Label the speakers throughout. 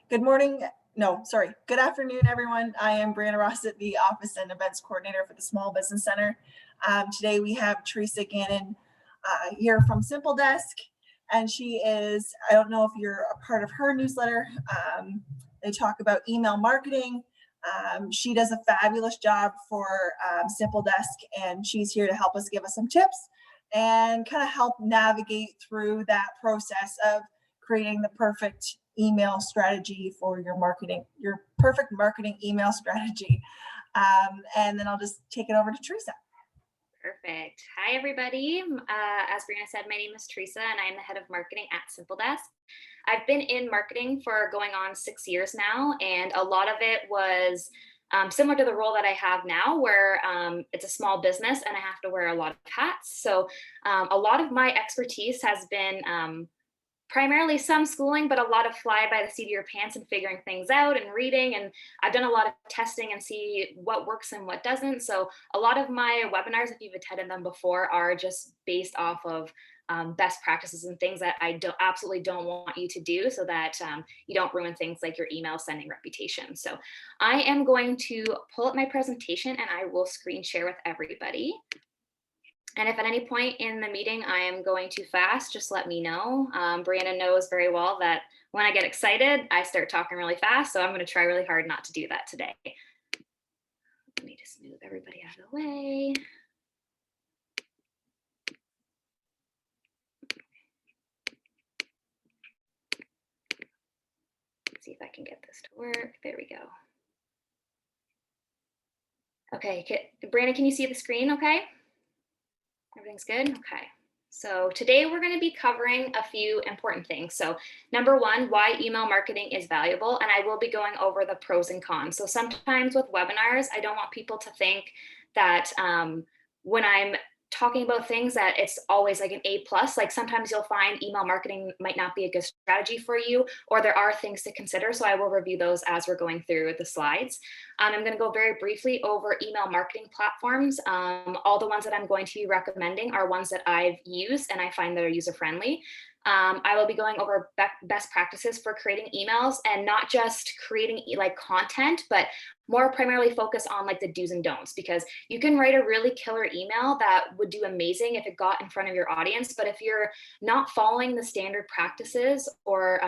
Speaker 1: Good morning. No, sorry. Good afternoon, everyone. I am Brianna Rossett, the Office and Events Coordinator for the Small Business Center. Today we have Teresa Gannon here from Simple Desk, and she is, I don't know if you're a part of her newsletter. They talk about email marketing. She does a fabulous job for Simple Desk, and she's here to help us give us some tips and kind of help navigate through that process of creating the perfect email strategy for your marketing, your perfect marketing email strategy. And then I'll just take it over to Teresa.
Speaker 2: Perfect. Hi, everybody. As Brianna said, my name is Teresa, and I'm the head of marketing at Simple Desk. I've been in marketing for going on 6 years now, and a lot of it was similar to the role that I have now, where it's a small business and I have to wear a lot of hats. So a lot of my expertise has been primarily some schooling, but a lot of fly by the seat of your pants and figuring things out and reading. And I've done a lot of testing and see what works and what doesn't. So a lot of my webinars, if you've attended them before, are just based off of best practices and things that I absolutely don't want you to do, so that you don't ruin things like your email sending reputation. So I am going to pull up my presentation and I will screen share with everybody. And if at any point in the meeting I am going too fast, just let me know. Brianna knows very well that when I get excited, I start talking really fast. So I'm going to try really hard not to do that today. Let me just move everybody out of the way. Let's see if I can get this to work. There we go. Okay, Brianna, can you see the screen okay? Everything's good? Okay. So today we're going to be covering a few important things. So number one, why email marketing is valuable. And I will be going over the pros and cons. So sometimes with webinars, I don't want people to think that when I'm talking about things that it's always like an A+. Like sometimes you'll find email marketing might not be a good strategy for you, or there are things to consider. So I will review those as we're going through the slides. I'm going to go very briefly over email marketing platforms. All the ones that I'm going to be recommending are ones that I've used and I find that are user-friendly. I will be going over best practices for creating emails, and not just creating like content, but more primarily focus on like the do's and don'ts, because you can write a really killer email that would do amazing if it got in front of your audience. But if you're not following the standard practices or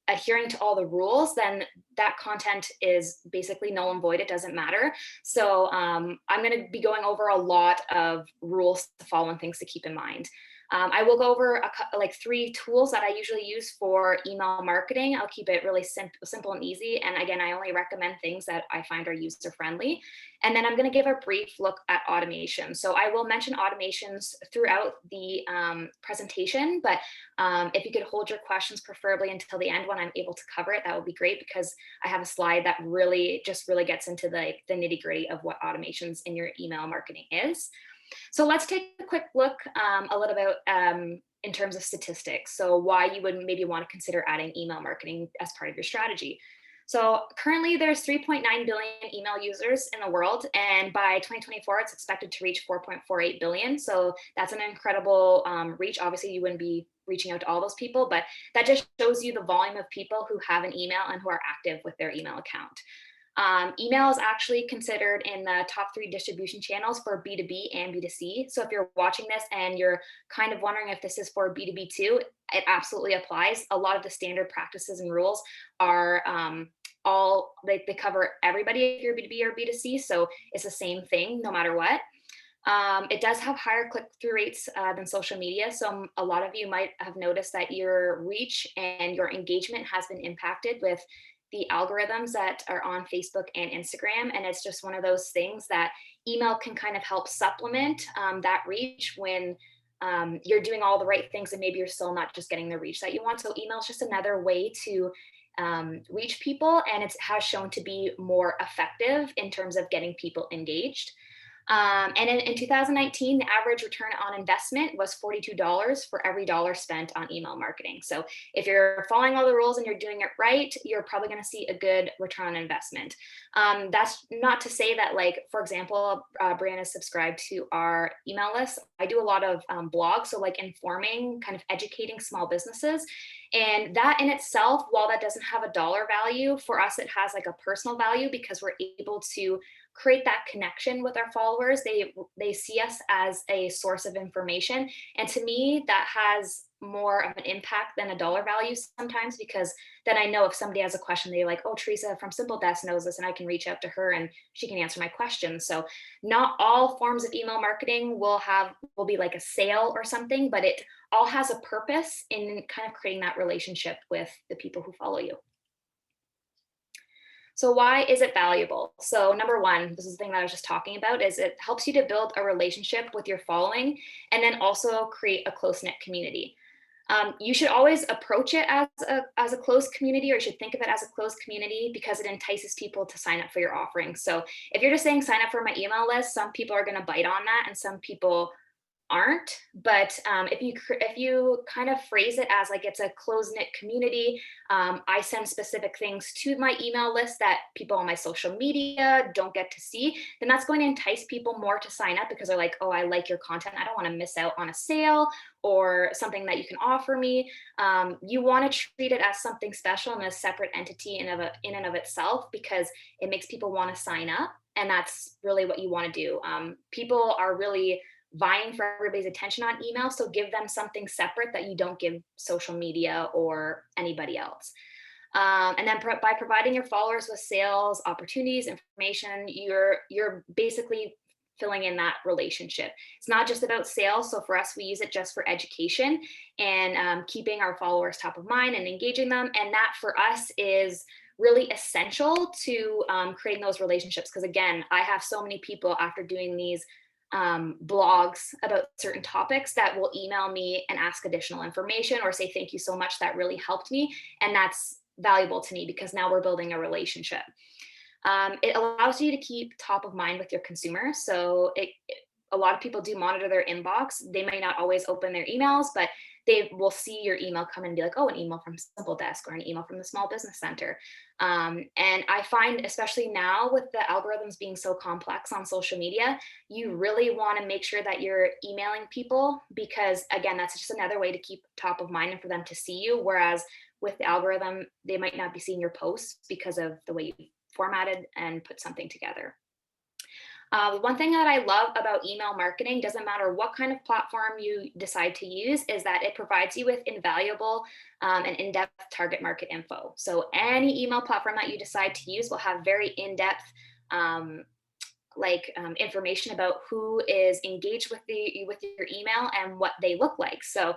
Speaker 2: adhering to all the rules, then that content is basically null and void. It doesn't matter. So I'm going to be going over a lot of rules to follow and things to keep in mind. I will go over like 3 tools that I usually use for email marketing. I'll keep it really simple and easy. And again, I only recommend things that I find are user friendly. And then I'm going to give a brief look at automation. So I will mention automations throughout the presentation, but if you could hold your questions preferably until the end when I'm able to cover it, that would be great, because I have a slide that really gets into the nitty gritty of what automations in your email marketing is. So let's take a quick look a little bit in terms of statistics. So why you would maybe want to consider adding email marketing as part of your strategy. So currently there's 3.9 billion email users in the world, and by 2024, it's expected to reach 4.48 billion. So that's an incredible reach. Obviously, you wouldn't be reaching out to all those people, but that just shows you the volume of people who have an email and who are active with their email account. Email is actually considered in the top 3 distribution channels for B2B and B2C. So if you're watching this and you're kind of wondering if this is for B2B too, it absolutely applies. A lot of the standard practices and rules are they cover everybody if you're B2B or B2C. So it's the same thing no matter what. It does have higher click-through rates than social media. So a lot of you might have noticed that your reach and your engagement has been impacted with the algorithms that are on Facebook and Instagram. And it's just one of those things that email can kind of help supplement that reach when you're doing all the right things and maybe you're still not just getting the reach that you want. So email is just another way to reach people, and it has shown to be more effective in terms of getting people engaged. And in 2019, the average return on investment was $42 for every dollar spent on email marketing. So if you're following all the rules and you're doing it right, you're probably going to see a good return on investment. That's not to say that, like, for example, Brianna is subscribed to our email list. I do a lot of blogs, so like informing, kind of educating small businesses. And that in itself, while that doesn't have a dollar value, for us, it has like a personal value because we're able to create that connection with our followers. They see us as a source of information. And to me, that has more of an impact than a dollar value sometimes, because then I know if somebody has a question, they're like, oh, Teresa from Simple Desk knows this, and I can reach out to her and she can answer my questions. So not all forms of email marketing will be like a sale or something, but it all has a purpose in kind of creating that relationship with the people who follow you. So why is it valuable? So number one, this is the thing that I was just talking about, is it helps you to build a relationship with your following and then also create a close-knit community. You should always approach it as a closed community, or you should think of it as a closed community, because it entices people to sign up for your offering. So if you're just saying sign up for my email list, some people are going to bite on that and some people aren't. But if you kind of phrase it as like it's a close-knit community, I send specific things to my email list that people on my social media don't get to see, then that's going to entice people more to sign up, because they're like, oh, I like your content, I don't want to miss out on a sale or something that you can offer me. You want to treat it as something special and a separate entity in and of itself, because it makes people want to sign up, and that's really what you want to do. People are really vying for everybody's attention on email, so give them something separate that you don't give social media or anybody else. And then by providing your followers with sales opportunities, information, you're basically filling in that relationship. It's not just about sales. So for us, we use it just for education and keeping our followers top of mind and engaging them. And that for us is really essential to creating those relationships. Because again, I have so many people after doing these blogs about certain topics that will email me and ask additional information or say, thank you so much, that really helped me. And that's valuable to me because now we're building a relationship. It allows you to keep top of mind with your consumers. So a lot of people do monitor their inbox. They may not always open their emails, but they will see your email come and be like, oh, an email from Simple Desk or an email from the Small Business Center. And I find, especially now with the algorithms being so complex on social media, you really want to make sure that you're emailing people, because again, that's just another way to keep top of mind and for them to see you. Whereas with the algorithm, they might not be seeing your posts because of the way you formatted and put something together. One thing that I love about email marketing, doesn't matter what kind of platform you decide to use, is that it provides you with invaluable and in-depth target market info. So any email platform that you decide to use will have very in-depth information about who is engaged with your email and what they look like. So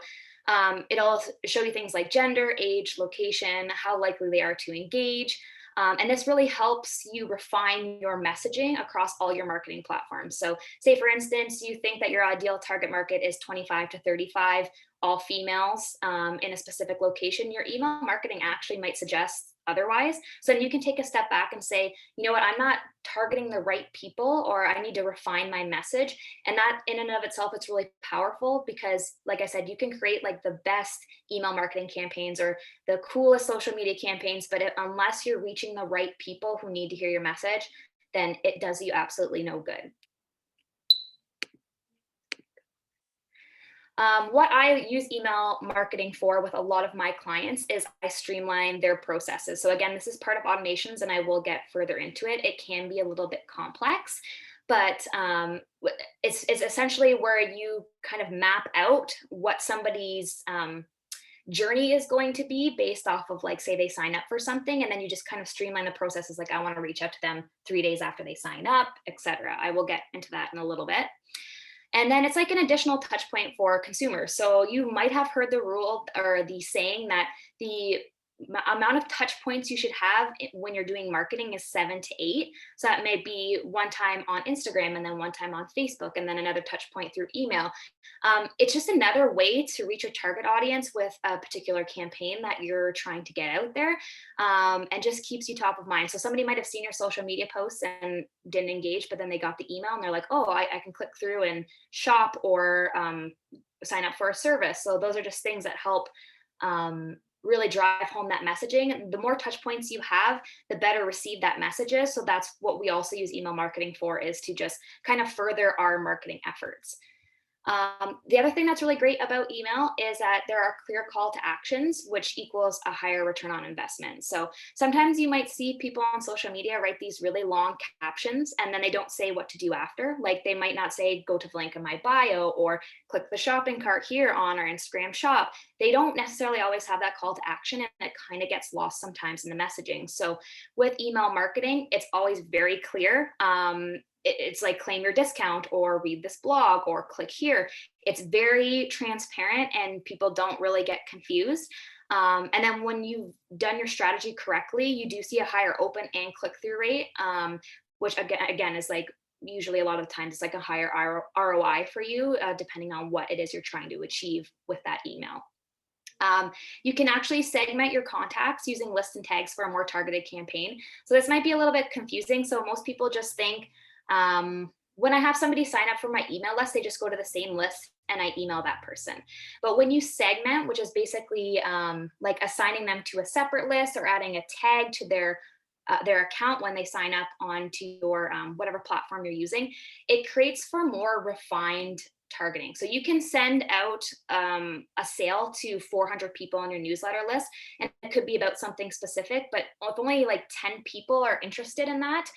Speaker 2: it'll show you things like gender, age, location, how likely they are to engage. And this really helps you refine your messaging across all your marketing platforms. So say, for instance, you think that your ideal target market is 25 to 35, all females in a specific location. Your email marketing actually might suggest otherwise. So then you can take a step back and say, you know what, I'm not targeting the right people, or I need to refine my message. And that in and of itself, it's really powerful because, like I said, you can create like the best email marketing campaigns or the coolest social media campaigns, but unless you're reaching the right people who need to hear your message, then it does you absolutely no good. What I use email marketing for with a lot of my clients is I streamline their processes. So again, this is part of automations, and I will get further into it. It can be a little bit complex, but it's essentially where you kind of map out what somebody's journey is going to be based off of, like, say they sign up for something, and then you just kind of streamline the processes. Like, I want to reach out to them 3 days after they sign up, etc. I will get into that in a little bit. And then it's like an additional touch point for consumers. So you might have heard the rule or the saying that the amount of touch points you should have when you're doing marketing is 7 to 8. So that may be one time on Instagram and then one time on Facebook and then another touch point through email. It's just another way to reach your target audience with a particular campaign that you're trying to get out there, and just keeps you top of mind. So somebody might have seen your social media posts and didn't engage, but then they got the email and they're like, oh, I can click through and shop or sign up for a service. So those are just things that help really drive home that messaging. The more touch points you have, the better received that message is. So that's what we also use email marketing for, is to just kind of further our marketing efforts. The other thing that's really great about email is that there are clear call to actions, which equals a higher return on investment. So sometimes you might see people on social media write these really long captions and then they don't say what to do after. Like they might not say, go to the link in my bio or click the shopping cart here on our Instagram shop. They don't necessarily always have that call to action, and it kind of gets lost sometimes in the messaging. So with email marketing, it's always very clear. It's like claim your discount or read this blog or click here. It's very transparent and people don't really get confused. And then when you've done your strategy correctly, you do see a higher open and click-through rate, which again is like usually a lot of the times it's like a higher ROI for you, depending on what it is you're trying to achieve with that email. You can actually segment your contacts using lists and tags for a more targeted campaign. So this might be a little bit confusing. So most people just think, when I have somebody sign up for my email list, they just go to the same list and I email that person. But when you segment, which is basically like assigning them to a separate list or adding a tag to their account when they sign up onto your whatever platform you're using, it creates for more refined targeting. So you can send out a sale to 400 people on your newsletter list, and it could be about something specific, but if only like 10 people are interested in that,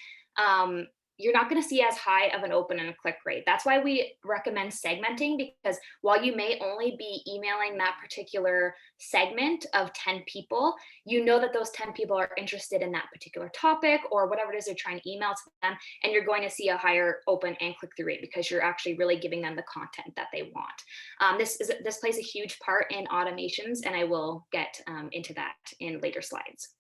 Speaker 2: you're not going to see as high of an open and a click rate. That's why we recommend segmenting, because while you may only be emailing that particular segment of 10 people, you know that those 10 people are interested in that particular topic or whatever it is you're trying to email to them, and you're going to see a higher open and click-through rate because you're actually really giving them the content that they want. This plays a huge part in automations, and I will get into that in later slides.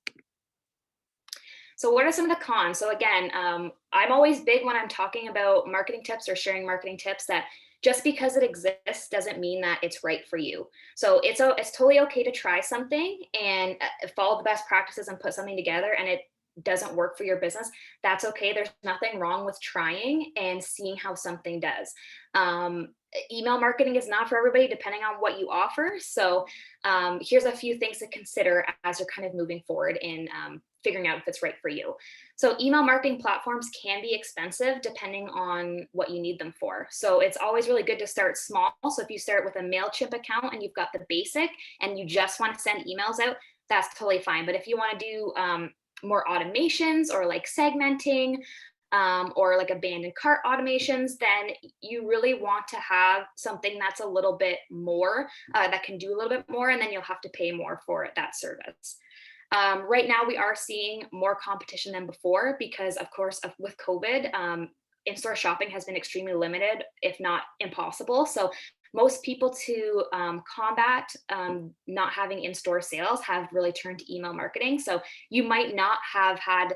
Speaker 2: So what are some of the cons? So again, I'm always big when I'm talking about marketing tips or sharing marketing tips that just because it exists doesn't mean that it's right for you. So it's totally okay to try something and follow the best practices and put something together and it doesn't work for your business. That's okay. There's nothing wrong with trying and seeing how something does. Email marketing is not for everybody depending on what you offer. So here's a few things to consider as you're kind of moving forward in figuring out if it's right for you. So email marketing platforms can be expensive depending on what you need them for. So it's always really good to start small. So if you start with a MailChimp account and you've got the basic and you just want to send emails out, that's totally fine. But if you want to do more automations or like segmenting or like abandoned cart automations, then you really want to have something that's a little bit more, that can do a little bit more, and then you'll have to pay more for that service. Right now, we are seeing more competition than before because, of course, with COVID, in-store shopping has been extremely limited, if not impossible. So most people to combat not having in-store sales have really turned to email marketing. So you might not have had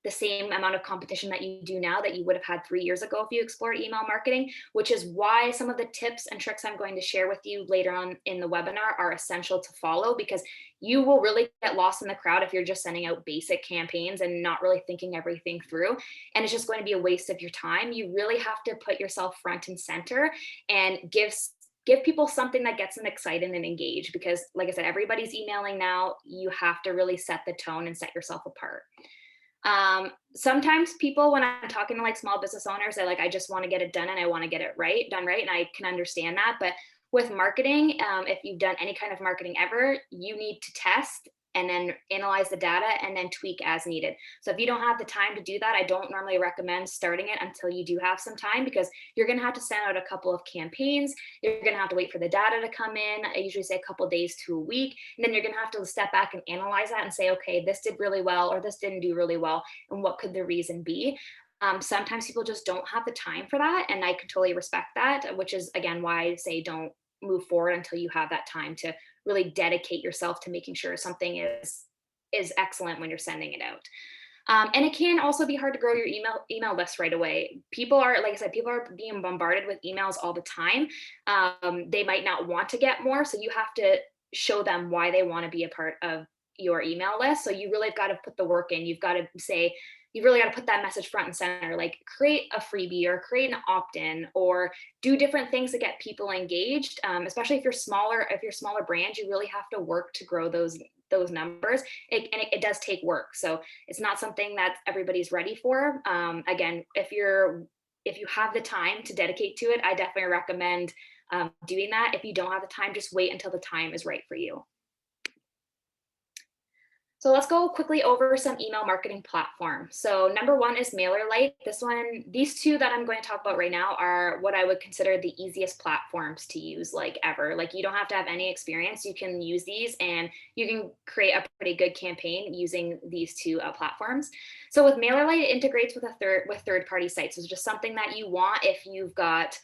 Speaker 2: the same amount of competition that you do now that you would have had 3 years ago if you explored email marketing, which is why some of the tips and tricks I'm going to share with you later on in the webinar are essential to follow, because you will really get lost in the crowd if you're just sending out basic campaigns and not really thinking everything through. And it's just going to be a waste of your time. You really have to put yourself front and center and give people something that gets them excited and engaged, because like I said, everybody's emailing now. You have to really set the tone and set yourself apart. Sometimes people, when I'm talking to like small business owners, they're like, I just want to get it done and I want to get it done right. And I can understand that. But with marketing, if you've done any kind of marketing ever, you need to test and then analyze the data and then tweak as needed. So if you don't have the time to do that, I don't normally recommend starting it until you do have some time, because you're going to have to send out a couple of campaigns. You're going to have to wait for the data to come in. I usually say a couple of days to a week. And then you're going to have to step back and analyze that and say, okay, this did really well, or this didn't do really well. And what could the reason be? Sometimes people just don't have the time for that. And I can totally respect that, which is, again, why I say don't move forward until you have that time to really dedicate yourself to making sure something is is excellent when you're sending it out. And it can also be hard to grow your email list right away. People are, like I said, people are being bombarded with emails all the time. They might not want to get more, so you have to show them why they want to be a part of your email list. So you really have got to put the work in. You've got to say, you've really got to put that message front and center, like create a freebie or create an opt-in or do different things to get people engaged. Especially if you're smaller brand, you really have to work to grow those numbers. It does take work. So it's not something that everybody's ready for. Again, if you have the time to dedicate to it, I definitely recommend doing that. If you don't have the time, just wait until the time is right for you. So let's go quickly over some email marketing platforms. So number one is Mailerlite. These two that I'm going to talk about right now are what I would consider the easiest platforms to use like ever. Like you don't have to have any experience. You can use these and you can create a pretty good campaign using these two platforms. So with Mailerlite, it integrates with third-party sites. It's just something that you want if you've got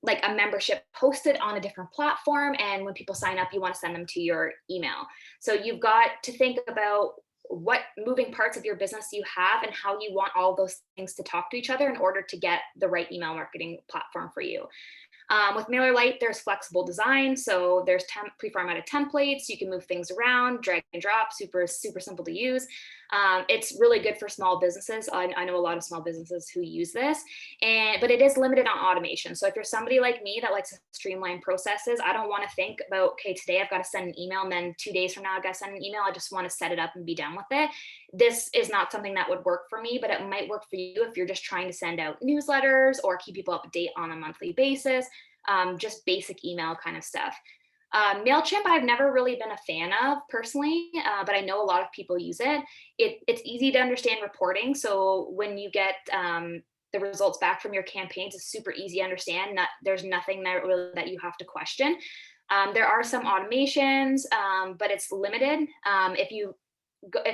Speaker 2: like a membership posted on a different platform. And when people sign up, you want to send them to your email. So you've got to think about what moving parts of your business you have and how you want all those things to talk to each other in order to get the right email marketing platform for you. With Mailerlite, there's flexible design. So there's pre-formatted templates. You can move things around, drag and drop, super simple to use. It's really good for small businesses. I know a lot of small businesses who use this, but it is limited on automation. So if you're somebody like me that likes to streamline processes, I don't want to think about, okay, today I've got to send an email and then 2 days from now I've got to send an email. I just want to set it up and be done with it. This is not something that would work for me, but it might work for you if you're just trying to send out newsletters or keep people up to date on a monthly basis, just basic email kind of stuff. MailChimp, I've never really been a fan of personally, but I know a lot of people use it. It's easy to understand reporting. So when you get the results back from your campaigns, it's super easy to understand. There's nothing there really that you have to question. There are some automations, but it's limited. If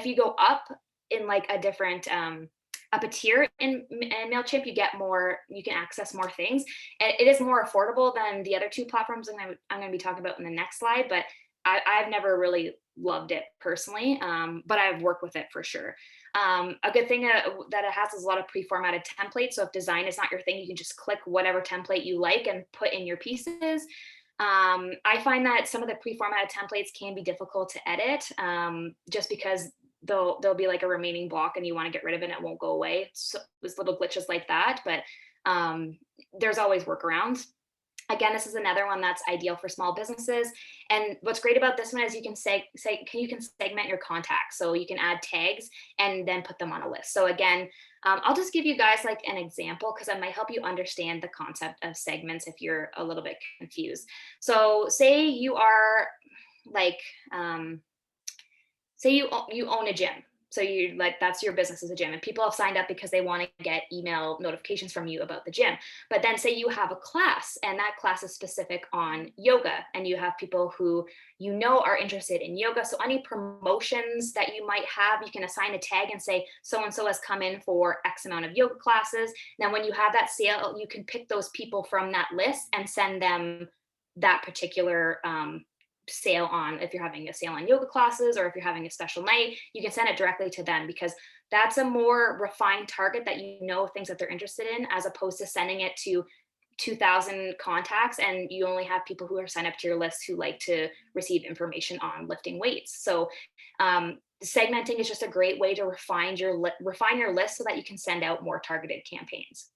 Speaker 2: you go up in like a different up a tier in MailChimp, you can access more things. And it is more affordable than the other two platforms I'm going to be talking about in the next slide, but I've never really loved it personally, but I've worked with it for sure. A good thing that it has is a lot of pre-formatted templates. So if design is not your thing, you can just click whatever template you like and put in your pieces. I find that some of the pre-formatted templates can be difficult to edit, just because there'll be like a remaining block and you want to get rid of it and it won't go away. So there's little glitches like that, but there's always workarounds. Again, this is another one that's ideal for small businesses. And what's great about this one is you can segment your contacts. So you can add tags and then put them on a list. So again, I'll just give you guys like an example because it might help you understand the concept of segments if you're a little bit confused. So say you are like, say you own a gym. So that's your business as a gym and people have signed up because they want to get email notifications from you about the gym. But then say you have a class and that class is specific on yoga and you have people who are interested in yoga. So any promotions that you might have, you can assign a tag and say, so-and-so has come in for X amount of yoga classes. Now, when you have that sale, you can pick those people from that list and send them that particular sale on. If you're having a sale on yoga classes or if you're having a special night, you can send it directly to them because that's a more refined target that things that they're interested in, as opposed to sending it to 2,000 contacts and you only have people who are signed up to your list who like to receive information on lifting weights. So segmenting is just a great way to refine your list so that you can send out more targeted campaigns.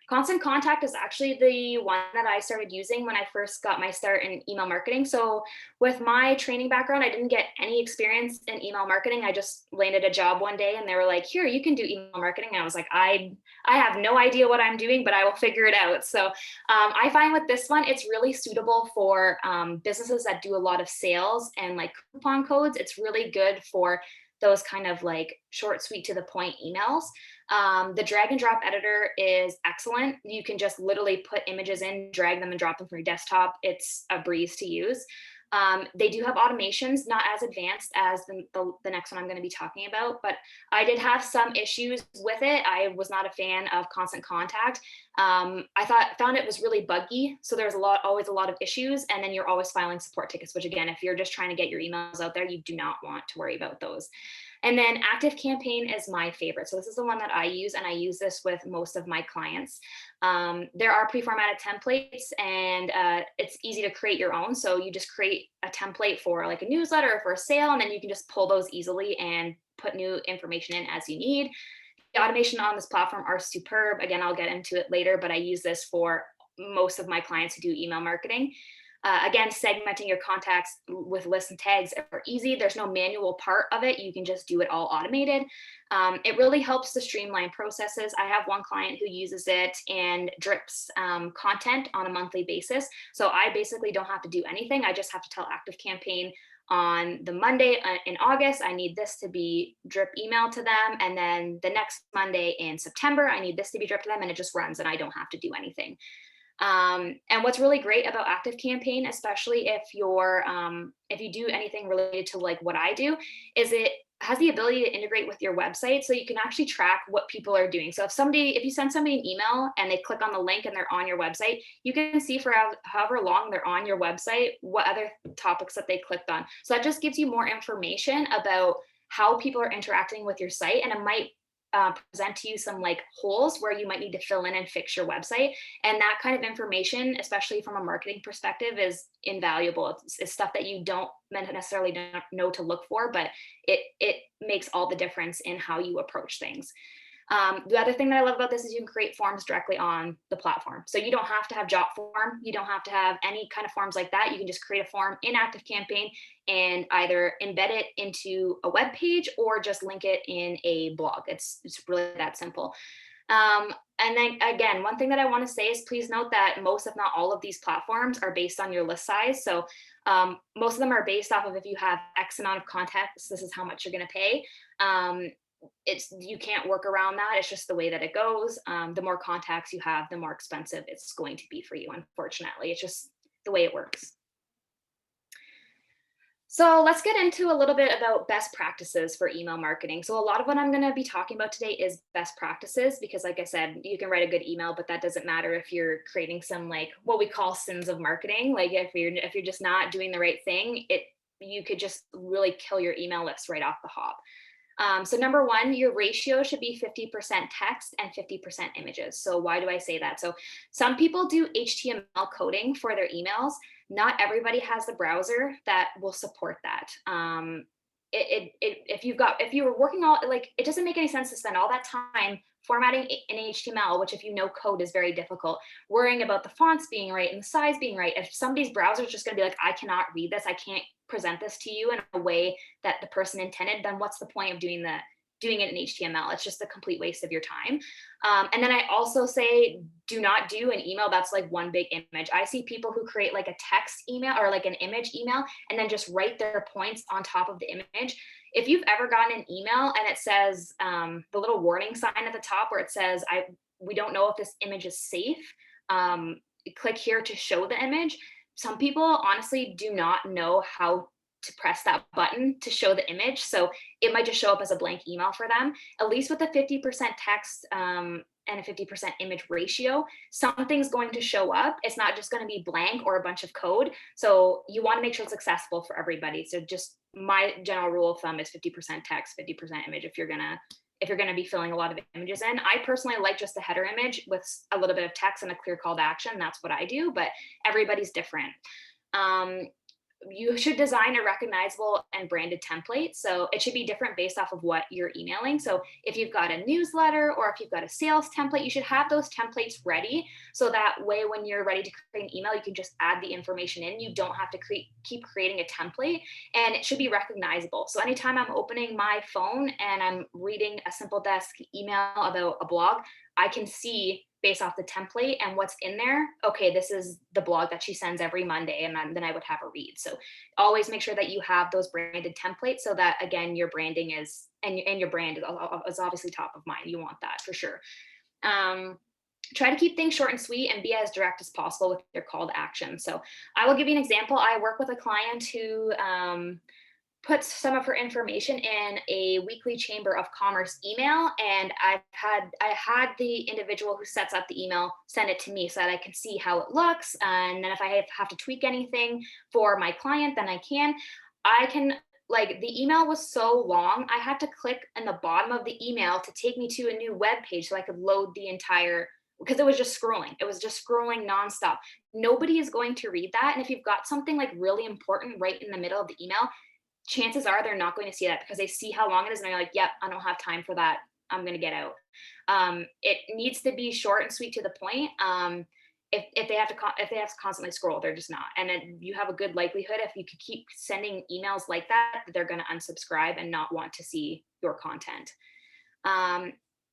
Speaker 2: Constant Contact is actually the one that I started using when I first got my start in email marketing. So with my training background, I didn't get any experience in email marketing. I just landed a job one day and they were like, here, you can do email marketing. And I was like, I have no idea what I'm doing, but I will figure it out. So I find with this one, it's really suitable for businesses that do a lot of sales and like coupon codes. It's really good for those kind of like short, sweet, to the point emails. The drag and drop editor is excellent. You can just literally put images in, drag them and drop them from your desktop. It's a breeze to use. They do have automations, not as advanced as the next one I'm going to be talking about, but I did have some issues with it. I was not a fan of Constant Contact. I found it was really buggy. So there's always a lot of issues, and then you're always filing support tickets, which again, if you're just trying to get your emails out there, you do not want to worry about those. And then ActiveCampaign is my favorite. So this is the one that I use, and I use this with most of my clients. There are pre-formatted templates, and it's easy to create your own. So you just create a template for like a newsletter or for a sale, and then you can just pull those easily and put new information in as you need. The automation on this platform are superb. Again, I'll get into it later, but I use this for most of my clients who do email marketing. Again, segmenting your contacts with lists and tags are easy. There's no manual part of it. You can just do it all automated. It really helps to streamline processes. I have one client who uses it and drips content on a monthly basis. So I basically don't have to do anything. I just have to tell ActiveCampaign on the Monday in August, I need this to be drip email to them. And then the next Monday in September, I need this to be drip to them, and it just runs and I don't have to do anything. And what's really great about ActiveCampaign, especially if you do anything related to like what I do, is it has the ability to integrate with your website, so you can actually track what people are doing. So if you send somebody an email and they click on the link and they're on your website, you can see for however long they're on your website, what other topics that they clicked on. So that just gives you more information about how people are interacting with your site, and it might present to you some like holes where you might need to fill in and fix your website. And that kind of information, especially from a marketing perspective, is invaluable. It's stuff that you don't necessarily know to look for, but it makes all the difference in how you approach things. The other thing that I love about this is you can create forms directly on the platform. So you don't have to have Jotform. You don't have to have any kind of forms like that. You can just create a form in ActiveCampaign and either embed it into a web page or just link it in a blog. It's really that simple. And then again, one thing that I want to say is please note that most, if not all of these platforms are based on your list size. So most of them are based off of if you have X amount of contacts, this is how much you're going to pay. You can't work around that. It's just the way that it goes. The more contacts you have, the more expensive it's going to be for you. Unfortunately, it's just the way it works. So let's get into a little bit about best practices for email marketing. So a lot of what I'm going to be talking about today is best practices, because like I said, you can write a good email, but that doesn't matter if you're creating some like what we call sins of marketing. Like if you're just not doing the right thing, you could just really kill your email list right off the hop. So number one, your ratio should be 50% text and 50% images. So why do I say that? So some people do HTML coding for their emails. Not everybody has the browser that will support that. If you were working it doesn't make any sense to spend all that time formatting in HTML, which if you know code is very difficult, worrying about the fonts being right and the size being right. If somebody's browser is just going to be like, I cannot read this, I can't present this to you in a way that the person intended, then what's the point of doing it in HTML? It's just a complete waste of your time. And then I also say, do not do an email that's like one big image. I see people who create like a text email or like an image email and then just write their points on top of the image. If you've ever gotten an email and it says the little warning sign at the top where it says, we don't know if this image is safe, click here to show the image. Some people honestly do not know how to press that button to show the image. So it might just show up as a blank email for them. At least with a 50% text and a 50% image ratio, something's going to show up. It's not just going to be blank or a bunch of code. So you want to make sure it's accessible for everybody. So just my general rule of thumb is 50% text, 50% image if you're going to be filling a lot of images in. I personally like just the header image with a little bit of text and a clear call to action. That's what I do, but everybody's different. You should design a recognizable and branded template. So it should be different based off of what you're emailing. So if you've got a newsletter or if you've got a sales template, you should have those templates ready. So that way, when you're ready to create an email, you can just add the information in. You don't have to keep creating a template, and it should be recognizable. So anytime I'm opening my phone and I'm reading a Simple Desk email about a blog, I can see based off the template and what's in there, okay, this is the blog that she sends every Monday, and then I would have a read. So always make sure that you have those branded templates so that, again, your branding is, and your brand is obviously top of mind. You want that for sure. Try to keep things short and sweet and be as direct as possible with your call to action. So I will give you an example. I work with a client who puts some of her information in a weekly Chamber of Commerce email, and I had the individual who sets up the email send it to me so that I can see how it looks, and then if I have to tweak anything for my client, then I can. Like, the email was so long, I had to click in the bottom of the email to take me to a new web page so I could load the entire, because it was just scrolling. It was just scrolling nonstop. Nobody is going to read that. And if you've got something like really important right in the middle of the email, chances are they're not going to see that because they see how long it is and they're like, yep, I don't have time for that. I'm going to get out. It needs to be short and sweet to the point. If they have to constantly scroll, they're just not. And then you have a good likelihood, if you could keep sending emails like that, they're going to unsubscribe and not want to see your content.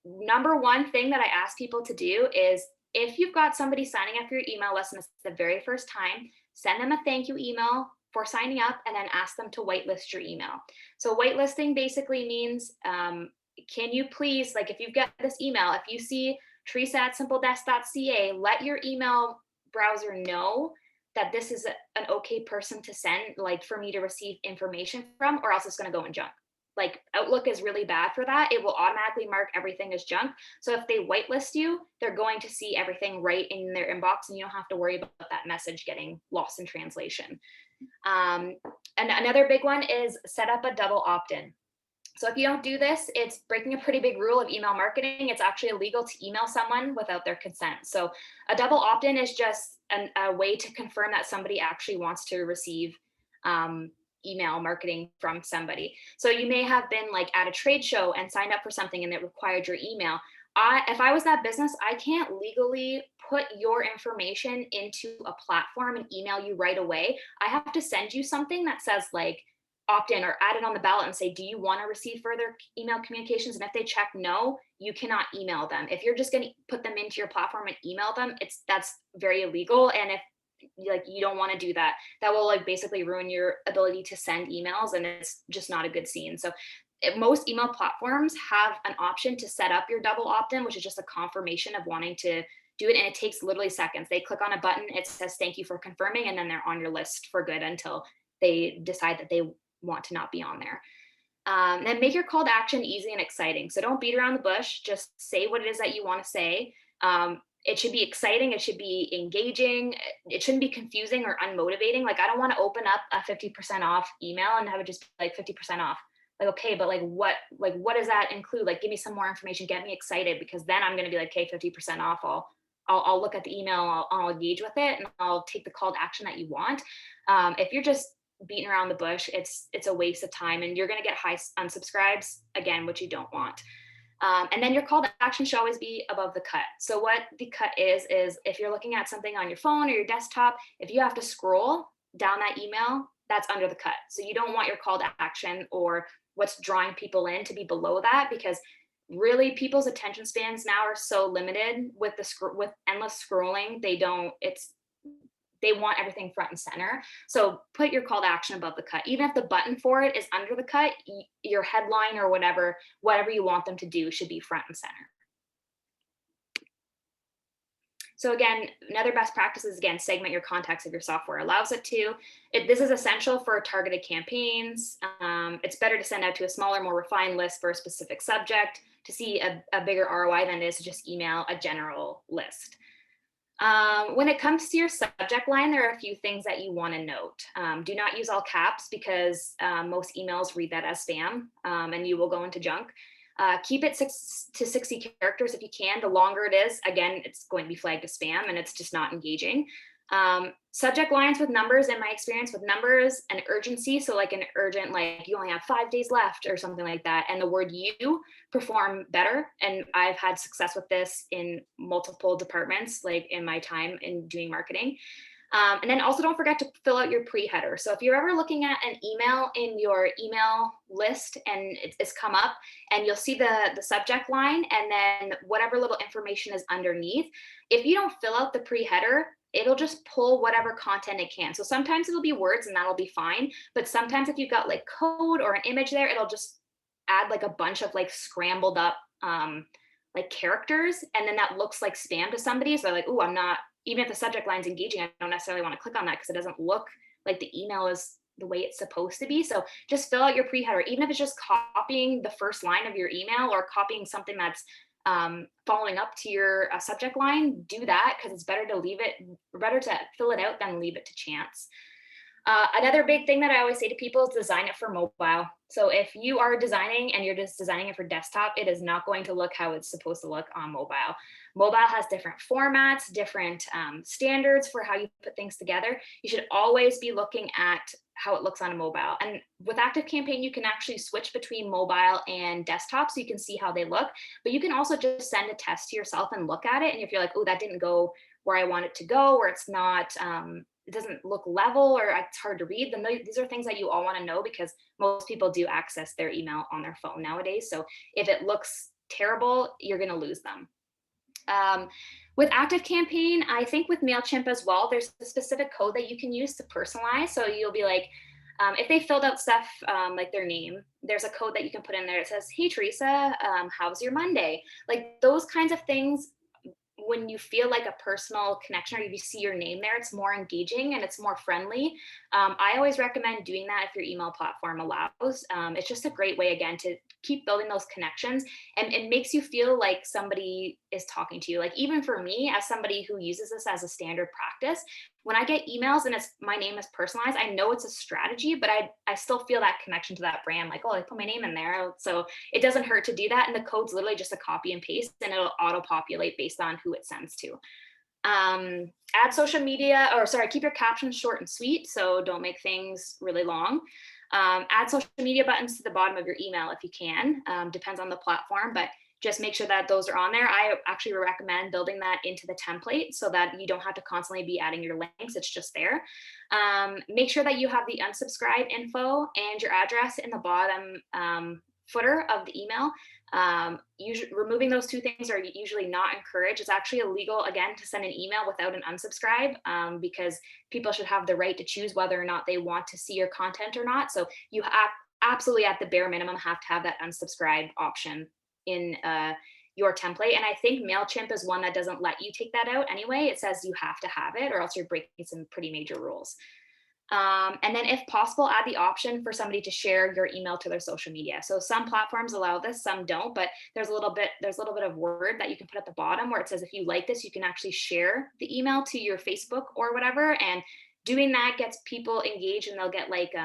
Speaker 2: Number one thing that I ask people to do is, if you've got somebody signing up for your email list and it's the very first time, send them a thank you email for signing up and then ask them to whitelist your email. So whitelisting basically means, can you please, like, if you've got this email, if you see Teresa@simpledesk.ca, let your email browser know that this is an okay person to send, like, for me to receive information from, or else it's going to go in junk. Like, Outlook is really bad for that. It will automatically mark everything as junk. So if they whitelist you, they're going to see everything right in their inbox, and you don't have to worry about that message getting lost in translation. And another big one is set up a double opt-in. So if you don't do this, it's breaking a pretty big rule of email marketing. It's actually illegal to email someone without their consent. So a double opt-in is just a way to confirm that somebody actually wants to receive email marketing from somebody. So you may have been like at a trade show and signed up for something and it required your email. If I was that business, I can't legally put your information into a platform and email you right away. I have to send you something that says like opt in, or add it on the ballot and say, do you want to receive further email communications? And if they check no, you cannot email them. If you're just going to put them into your platform and email them, that's very illegal. And if like you don't want to do that, that will like basically ruin your ability to send emails, and it's just not a good scene. So most email platforms have an option to set up your double opt-in, which is just a confirmation of wanting to do it. And it takes literally seconds. They click on a button, it says thank you for confirming, and then they're on your list for good until they decide that they want to not be on there. Then make your call to action easy and exciting. So don't beat around the bush, just say what it is that you want to say. It should be exciting. It should be engaging. It shouldn't be confusing or unmotivating. Like, I don't want to open up a 50% off email and have it just be like 50% off. Like, okay, but what does that include? Like, give me some more information, get me excited, because then I'm going to be like, okay, 50% off. I'll look at the email, I'll engage with it, and I'll take the call to action that you want. If you're just beating around the bush, it's a waste of time, and you're going to get high unsubscribes again, which you don't want. And then your call to action should always be above the cut. So what the cut is if you're looking at something on your phone or your desktop, if you have to scroll down that email, that's under the cut. So you don't want your call to action or what's drawing people in to be below that, because really people's attention spans now are so limited with with endless scrolling. They want everything front and center. So put your call to action above the cut. Even if the button for it is under the cut, your headline or whatever you want them to do should be front and center. So again, another best practice is, again, segment your contacts if your software allows it to. This is essential for targeted campaigns. It's better to send out to a smaller, more refined list for a specific subject to see a bigger ROI than it is to just email a general list. When it comes to your subject line, there are a few things that you want to note. Do not use all caps, because most emails read that as spam, and you will go into junk. Keep it 6 to 60 characters if you can. The longer it is, again, it's going to be flagged as spam, and it's just not engaging. Subject lines with numbers, in my experience, with numbers and urgency. So like an urgent, like you only have 5 days left or something like that. And the word you perform better. And I've had success with this in multiple departments, like in my time in doing marketing. And then also don't forget to fill out your pre-header. So if you're ever looking at an email in your email list and it's come up, and you'll see the subject line and then whatever little information is underneath, if you don't fill out the pre-header, it'll just pull whatever content it can. So sometimes it'll be words and that'll be fine. But sometimes if you've got like code or an image there, it'll just add like a bunch of like scrambled up like characters, and then that looks like spam to somebody. So they're like, oh, I'm not, even if the subject line's engaging, I don't necessarily want to click on that because it doesn't look like the email is the way it's supposed to be. So just fill out your pre-header, even if it's just copying the first line of your email or copying something that's following up to your subject line. Do that because it's better to fill it out than leave it to chance. Another big thing that I always say to people is design it for mobile. So if you are designing and you're just designing it for desktop, it is not going to look how it's supposed to look on mobile. Mobile has different formats, different standards for how you put things together. You should always be looking at how it looks on a mobile. And with ActiveCampaign, you can actually switch between mobile and desktop so you can see how they look. But you can also just send a test to yourself and look at it. And if you're like, oh, that didn't go where I want it to go, or it's not, it doesn't look level, or it's hard to read, then these are things that you all want to know because most people do access their email on their phone nowadays. So if it looks terrible, you're going to lose them. With ActiveCampaign, I think with MailChimp as well, there's a specific code that you can use to personalize. So you'll be like, if they filled out stuff like their name, there's a code that you can put in there. It says, hey, Teresa, how's your Monday? Like those kinds of things. When you feel like a personal connection or you see your name there, it's more engaging and it's more friendly. I always recommend doing that if your email platform allows. It's just a great way, again, to keep building those connections, and it makes you feel like somebody is talking to you. Like even for me, as somebody who uses this as a standard practice, when I get emails and my name is personalized, I know it's a strategy, but I still feel that connection to that brand. Like, oh, I put my name in there. So it doesn't hurt to do that. And the code's literally just a copy and paste, and it'll auto-populate based on who it sends to. Add social media, keep your captions short and sweet. So don't make things really long. Add social media buttons to the bottom of your email if you can. Depends on the platform, but just make sure that those are on there. I actually recommend building that into the template so that you don't have to constantly be adding your links. It's just there. Make sure that you have the unsubscribe info and your address in the bottom footer of the email. Removing those two things are usually not encouraged. It's actually illegal, again, to send an email without an unsubscribe because people should have the right to choose whether or not they want to see your content or not. So you absolutely, at the bare minimum, have to have that unsubscribe option in your template. And I think MailChimp is one that doesn't let you take that out anyway. It says you have to have it or else you're breaking some pretty major rules. And then if possible, add the option for somebody to share your email to their social media. So some platforms allow this, some don't, but there's a little bit of word that you can put at the bottom where it says, if you like this, you can actually share the email to your Facebook or whatever. And doing that gets people engaged, and they'll get like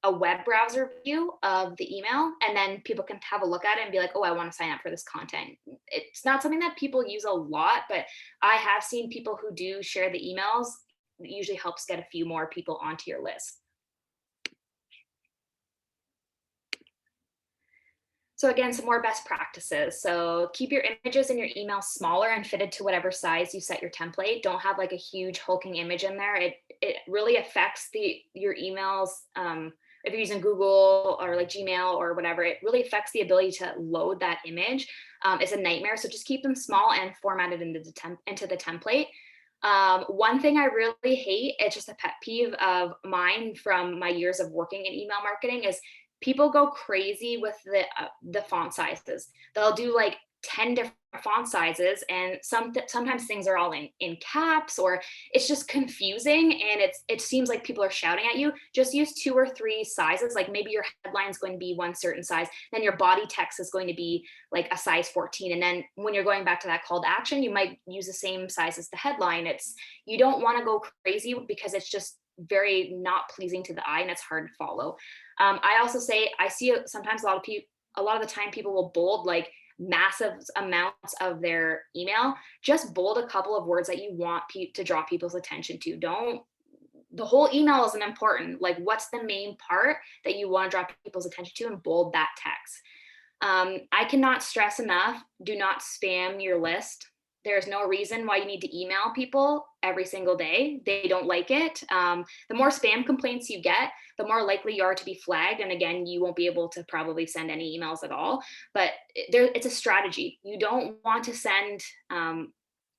Speaker 2: a web browser view of the email, and then people can have a look at it and be like, oh, I want to sign up for this content. It's not something that people use a lot, but I have seen people who do share the emails. It usually helps get a few more people onto your list. So again, some more best practices. So keep your images in your email smaller and fitted to whatever size you set your template. Don't have like a huge hulking image in there. It really affects your emails. If you're using Google or like Gmail or whatever, it really affects the ability to load that image. It's a nightmare. So just keep them small and formatted into the template. One thing I really hate, it's just a pet peeve of mine from my years of working in email marketing, is people go crazy with the font sizes. They'll do like 10 different font sizes, and sometimes things are all in caps, or it's just confusing, and it seems like people are shouting at you. Just use 2 or 3 sizes. Like maybe your headline is going to be one certain size, then your body text is going to be like a size 14, and then when you're going back to that call to action, you might use the same size as the headline. You don't want to go crazy because it's just very not pleasing to the eye and it's hard to follow. I also say I see sometimes a lot of the time people will bold like massive amounts of their email. Just bold a couple of words that you want to draw people's attention to. The whole email isn't important. Like, what's the main part that you want to draw people's attention to, and bold that text. I cannot stress enough, do not spam your list. There's no reason why you need to email people every single day. They don't like it. The more spam complaints you get, the more likely you are to be flagged. And again, you won't be able to probably send any emails at all. But it's a strategy. You don't want to send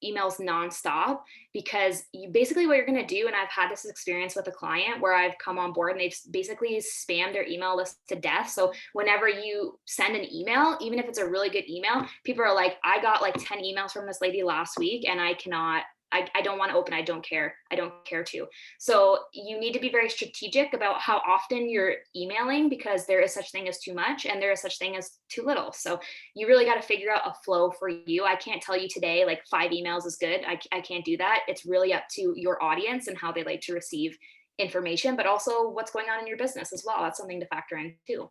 Speaker 2: emails nonstop, because you basically what you're going to do, and I've had this experience with a client where I've come on board and they've basically spammed their email list to death. So whenever you send an email, even if it's a really good email, people are like, I got like 10 emails from this lady last week and I don't want to open. I don't care to. So you need to be very strategic about how often you're emailing, because there is such thing as too much and there is such thing as too little. So you really got to figure out a flow for you. I can't tell you today, like 5 emails is good. I can't do that. It's really up to your audience and how they like to receive information, but also what's going on in your business as well. That's something to factor in too.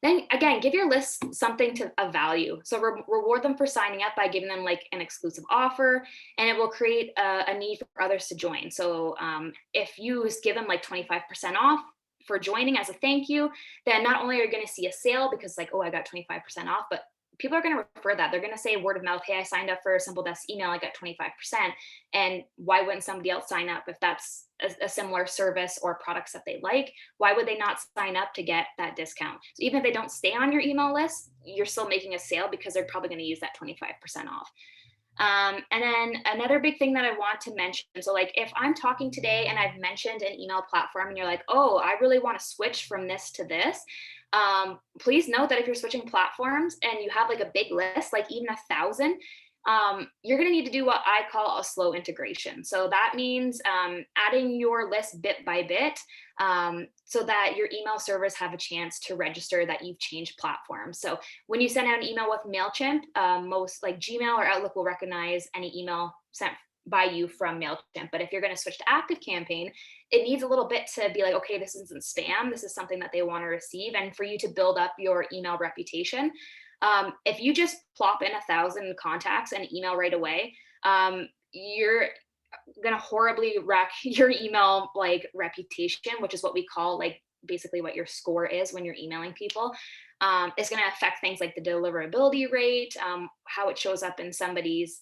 Speaker 2: Then again, give your list something of value. So reward them for signing up by giving them like an exclusive offer, and it will create a need for others to join. So if you give them like 25% off for joining as a thank you, then not only are you going to see a sale because like, oh, I got 25% off, but people are going to refer that. They're going to say word of mouth, hey, I signed up for a Simple Desk email, I got 25%. And why wouldn't somebody else sign up if that's a similar service or products that they like? Why would they not sign up to get that discount? So even if they don't stay on your email list, you're still making a sale because they're probably going to use that 25% off. And then another big thing that I want to mention, so like if I'm talking today and I've mentioned an email platform and you're like, oh, I really want to switch from this to this, please note that if you're switching platforms and you have like a big list, like even 1,000, you're going to need to do what I call a slow integration. So that means adding your list bit by bit, so that your email servers have a chance to register that you've changed platforms. So when you send out an email with MailChimp, most like Gmail or Outlook will recognize any email sent by you from MailChimp. But if you're going to switch to ActiveCampaign, it needs a little bit to be like, okay, this isn't spam. This is something that they want to receive. And for you to build up your email reputation, if you just plop in 1,000 contacts and email right away, you're going to horribly wreck your email like reputation, which is what we call like basically what your score is when you're emailing people. It's going to affect things like the deliverability rate, how it shows up in somebody's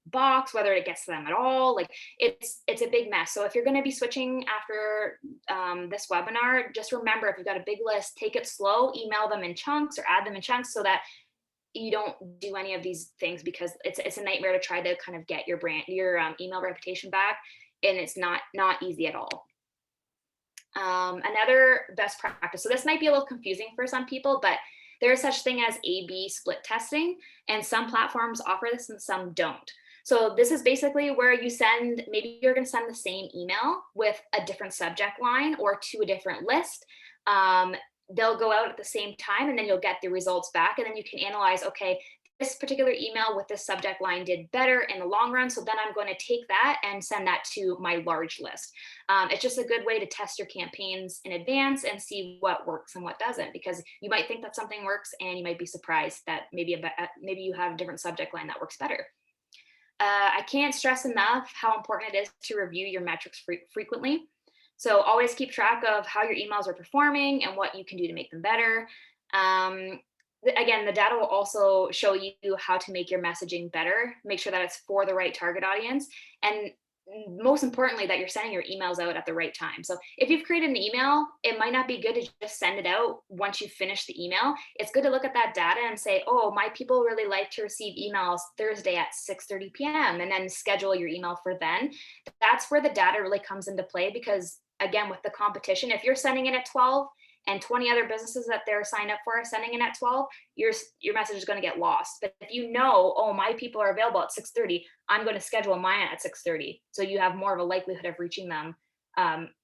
Speaker 2: box, whether it gets to them at all. Like it's a big mess. So if you're going to be switching after this webinar, just remember, if you've got a big list, take it slow, email them in chunks or add them in chunks so that you don't do any of these things, because it's a nightmare to try to kind of get your email reputation back, and it's not easy at all. Another best practice, so this might be a little confusing for some people, but there is such thing as A/B split testing, and some platforms offer this and some don't. So this is basically where maybe you're going to send the same email with a different subject line or to a different list. They'll go out at the same time, and then you'll get the results back, and then you can analyze, okay, this particular email with this subject line did better in the long run, so then I'm going to take that and send that to my large list. It's just a good way to test your campaigns in advance and see what works and what doesn't, because you might think that something works and you might be surprised that maybe you have a different subject line that works better. I can't stress enough how important it is to review your metrics frequently. So always keep track of how your emails are performing and what you can do to make them better. Again, the data will also show you how to make your messaging better, make sure that it's for the right target audience, and most importantly, that you're sending your emails out at the right time. So if you've created an email, it might not be good to just send it out once you finish the email. It's good to look at that data and say, oh, my people really like to receive emails Thursday at 6:30 p.m. and then schedule your email for then. That's where the data really comes into play, because again, with the competition, if you're sending it at 12 and 20 other businesses that they're signed up for are sending it at 12, your message is going to get lost. But if you know, oh, my people are available at 6:30, I'm going to schedule mine at 6:30. So you have more of a likelihood of reaching them,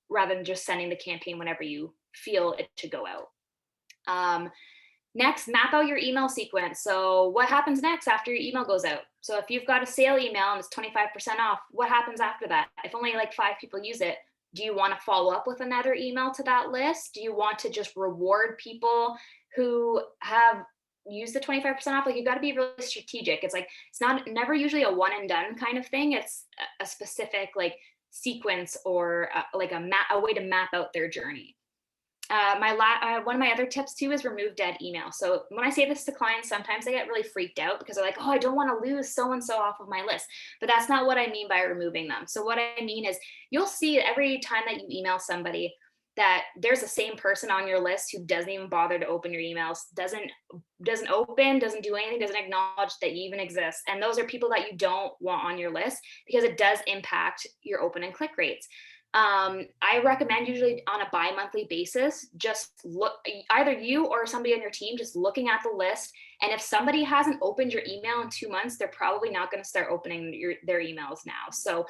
Speaker 2: rather than just sending the campaign whenever you feel it should go out. Next, map out your email sequence. So what happens next after your email goes out? So if you've got a sale email and it's 25% off, what happens after that? If only like 5 people use it, do you want to follow up with another email to that list? Do you want to just reward people who have used the 25% off? Like, you've got to be really strategic. It's like, it's never usually a one and done kind of thing. It's a specific like sequence or like a way to map out their journey. One of my other tips too is remove dead email. So when I say this to clients, sometimes they get really freaked out because they're like, oh, I don't want to lose so-and-so off of my list. But that's not what I mean by removing them. So what I mean is, you'll see every time that you email somebody, that there's the same person on your list who doesn't even bother to open your emails, doesn't open, doesn't do anything, doesn't acknowledge that you even exist. And those are people that you don't want on your list because it does impact your open and click rates. I recommend usually on a bi-monthly basis, just look, either you or somebody on your team, just looking at the list. And if somebody hasn't opened your email in 2 months, they're probably not going to start opening their emails now. So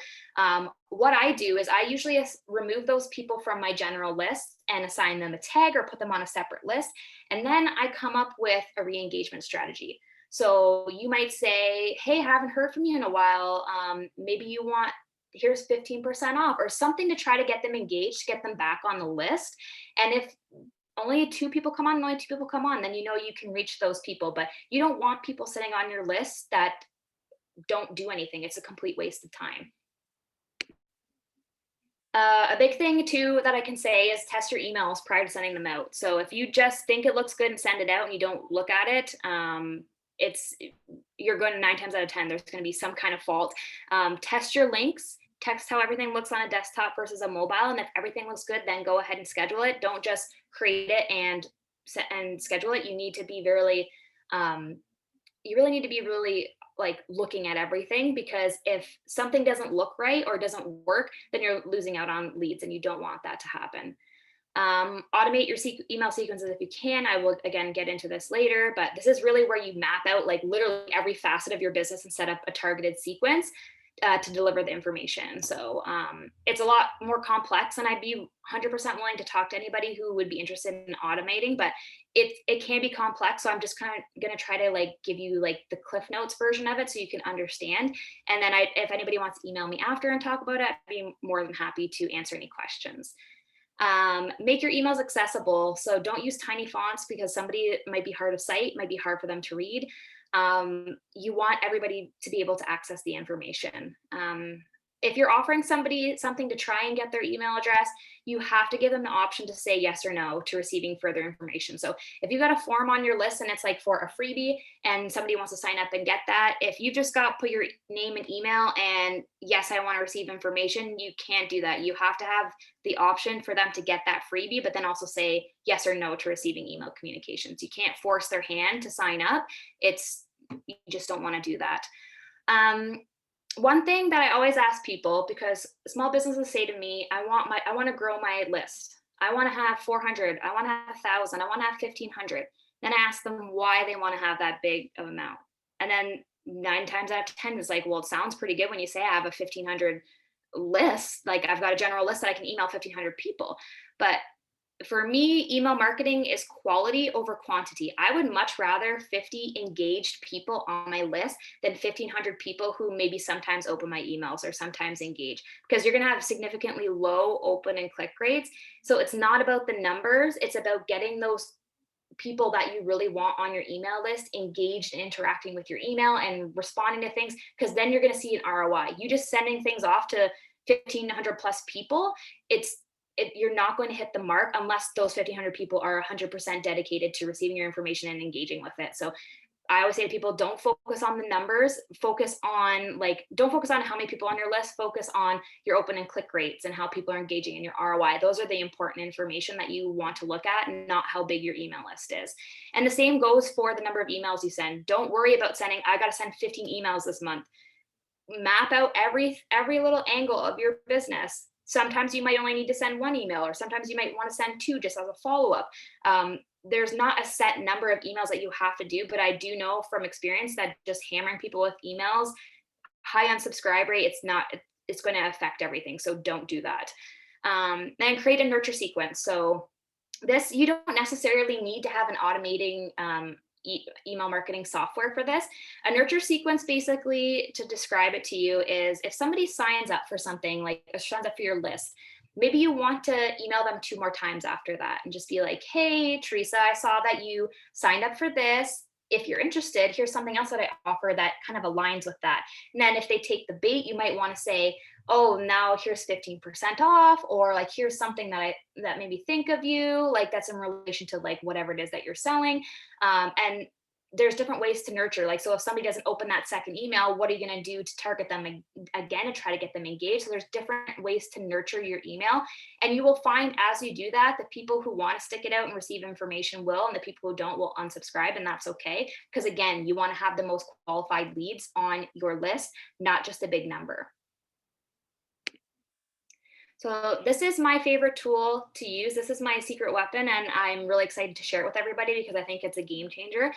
Speaker 2: what I do is I usually remove those people from my general list and assign them a tag or put them on a separate list. And then I come up with a re-engagement strategy. So you might say, hey, haven't heard from you in a while. Maybe you want, here's 15% off or something to try to get them engaged, to get them back on the list. And if only 2 people come on, then you know you can reach those people. But you don't want people sitting on your list that don't do anything. It's a complete waste of time. A big thing too that I can say is test your emails prior to sending them out. So if you just think it looks good and send it out and you don't look at it, you're going to 9 times out of 10, there's going to be some kind of fault. Test your links. Text how everything looks on a desktop versus a mobile. And if everything looks good, then go ahead and schedule it. Don't just create it and schedule it. You need to be really, like looking at everything, because if something doesn't look right or doesn't work, then you're losing out on leads and you don't want that to happen. Automate your email sequences if you can. I will again get into this later, but this is really where you map out like literally every facet of your business and set up a targeted sequence to deliver the information. So it's a lot more complex, and I'd be 100% willing to talk to anybody who would be interested in automating, but it can be complex. So I'm just kind of going to try to like give you like the Cliff Notes version of it so you can understand. And then if anybody wants to email me after and talk about it, I'd be more than happy to answer any questions. Make your emails accessible. So don't use tiny fonts because somebody might be hard to cite, might be hard for them to read. You want everybody to be able to access the information. If you're offering somebody something to try and get their email address, you have to give them the option to say yes or no to receiving further information. So if you've got a form on your list and it's like for a freebie and somebody wants to sign up and get that, if you just put your name and email and yes, I want to receive information, you can't do that. You have to have the option for them to get that freebie, but then also say yes or no to receiving email communications. You can't force their hand to sign up. You just don't want to do that. One thing that I always ask people, because small businesses say to me, I want to grow my list. I want to have 400. I want to have 1,000. I want to have 1,500. Then I ask them why they want to have that big of amount. And then 9 times out of 10 is like, well, it sounds pretty good when you say I have a 1,500 list. Like I've got a general list that I can email 1,500 people. But for me, email marketing is quality over quantity. I would much rather 50 engaged people on my list than 1,500 people who maybe sometimes open my emails or sometimes engage, because you're going to have significantly low open and click rates. So it's not about the numbers. It's about getting those people that you really want on your email list engaged and interacting with your email and responding to things, because then you're going to see an ROI. You just sending things off to 1,500 plus people, you're not going to hit the mark unless those 1,500 people are 100% dedicated to receiving your information and engaging with it. So I always say to people, don't focus on the numbers, don't focus on how many people on your list, focus on your open and click rates and how people are engaging in your ROI. Those are the important information that you want to look at, and not how big your email list is. And the same goes for the number of emails you send. Don't worry about I got to send 15 emails this month. Map out every little angle of your business. Sometimes you might only need to send 1 email, or sometimes you might want to send 2 just as a follow-up. There's not a set number of emails that you have to do, but I do know from experience that just hammering people with emails, high unsubscribe rate, it's going to affect everything. So don't do that. And create a nurture sequence. So this, you don't necessarily need to have an automating email marketing software for this. A nurture sequence, basically, to describe it to you, is if somebody signs up for something, like signs up for your list, maybe you want to email them 2 more times after that and just be like, hey, Teresa, I saw that you signed up for this. If you're interested, here's something else that I offer that kind of aligns with that. And then if they take the bait, you might want to say, oh, now here's 15% off, or like, here's something that made me think of you, like that's in relation to like whatever it is that you're selling. And there's different ways to nurture. Like, so if somebody doesn't open that second email, what are you going to do to target them again and try to get them engaged? So there's different ways to nurture your email. And you will find as you do that, the people who want to stick it out and receive information will, and the people who don't will unsubscribe. And that's okay. Because again, you want to have the most qualified leads on your list, not just a big number. So this is my favorite tool to use. This is my secret weapon, and I'm really excited to share it with everybody because I think it's a game changer.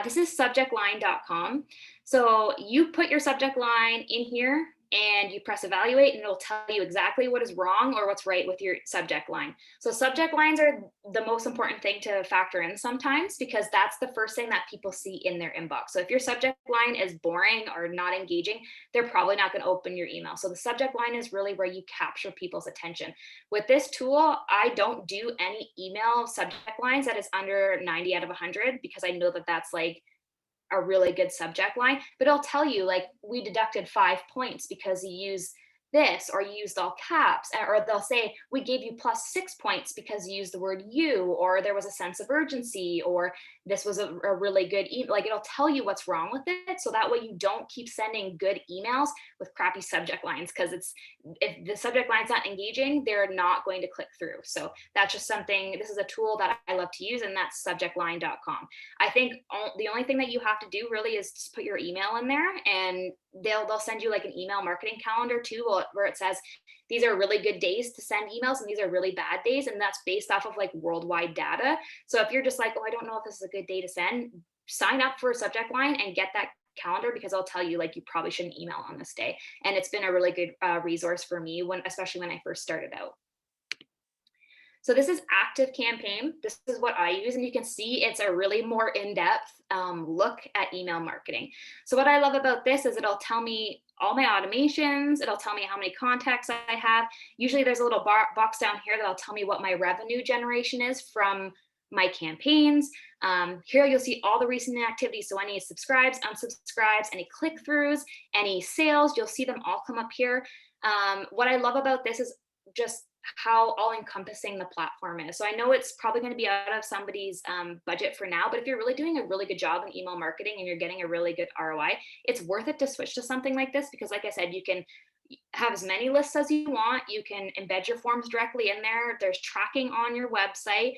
Speaker 2: This is subjectline.com. So you put your subject line in here and you press evaluate, and it'll tell you exactly what is wrong or what's right with your subject line. So subject lines are the most important thing to factor in sometimes, because that's the first thing that people see in their inbox. So if your subject line is boring or not engaging, they're probably not going to open your email. So the subject line is really where you capture people's attention. With this tool, I don't do any email subject lines that is under 90 out of 100, because I know that that's like a really good subject line, but it'll tell you like, we deducted 5 points because you use this, or you used all caps, or they'll say we gave you plus 6 points because you used the word you, or there was a sense of urgency, or this was a really good email. Like, it'll tell you what's wrong with it, so that way you don't keep sending good emails with crappy subject lines, because if the subject line's not engaging, they're not going to click through. So that's just something, this is a tool that I love to use, and that's subjectline.com. I think the only thing that you have to do really is just put your email in there, and they'll send you like an email marketing calendar too, where it says these are really good days to send emails and these are really bad days, and that's based off of like worldwide data. So if you're just like, oh, I don't know if this is a good day to send, sign up for a subject line and get that calendar, because I'll tell you like, you probably shouldn't email on this day. And it's been a really good resource for me, especially when I first started out. So this is ActiveCampaign. This is what I use, and you can see it's a really more in-depth look at email marketing. So what I love about this is it'll tell me all my automations. It'll tell me how many contacts I have. Usually there's a little box down here that'll tell me what my revenue generation is from my campaigns. Here you'll see all the recent activities. So any subscribes, unsubscribes, any click-throughs, any sales, you'll see them all come up here. What I love about this is just how all-encompassing the platform is. So I know it's probably going to be out of somebody's budget for now, but if you're really doing a really good job in email marketing and you're getting a really good ROI, it's worth it to switch to something like this, because like I said, you can have as many lists as you want. You can embed your forms directly in there. There's tracking on your website.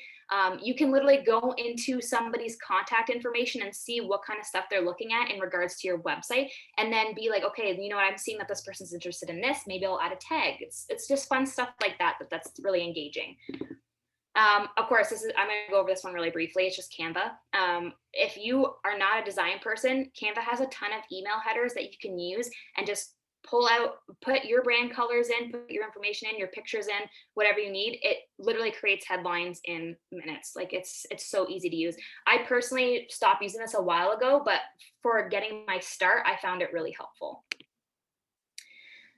Speaker 2: You can literally go into somebody's contact information and see what kind of stuff they're looking at in regards to your website, and then be like, okay, you know what, I'm seeing that this person's interested in this. Maybe I'll add a tag. It's just fun stuff like that that's really engaging. Of course, I'm going to go over this one really briefly. It's just Canva. If you are not a design person, Canva has a ton of email headers that you can use and just pull out, put your brand colors in, put your information in, your pictures in, whatever you need. It literally creates headlines in minutes. Like, it's so easy to use. I personally stopped using this a while ago, but for getting my start, I found it really helpful.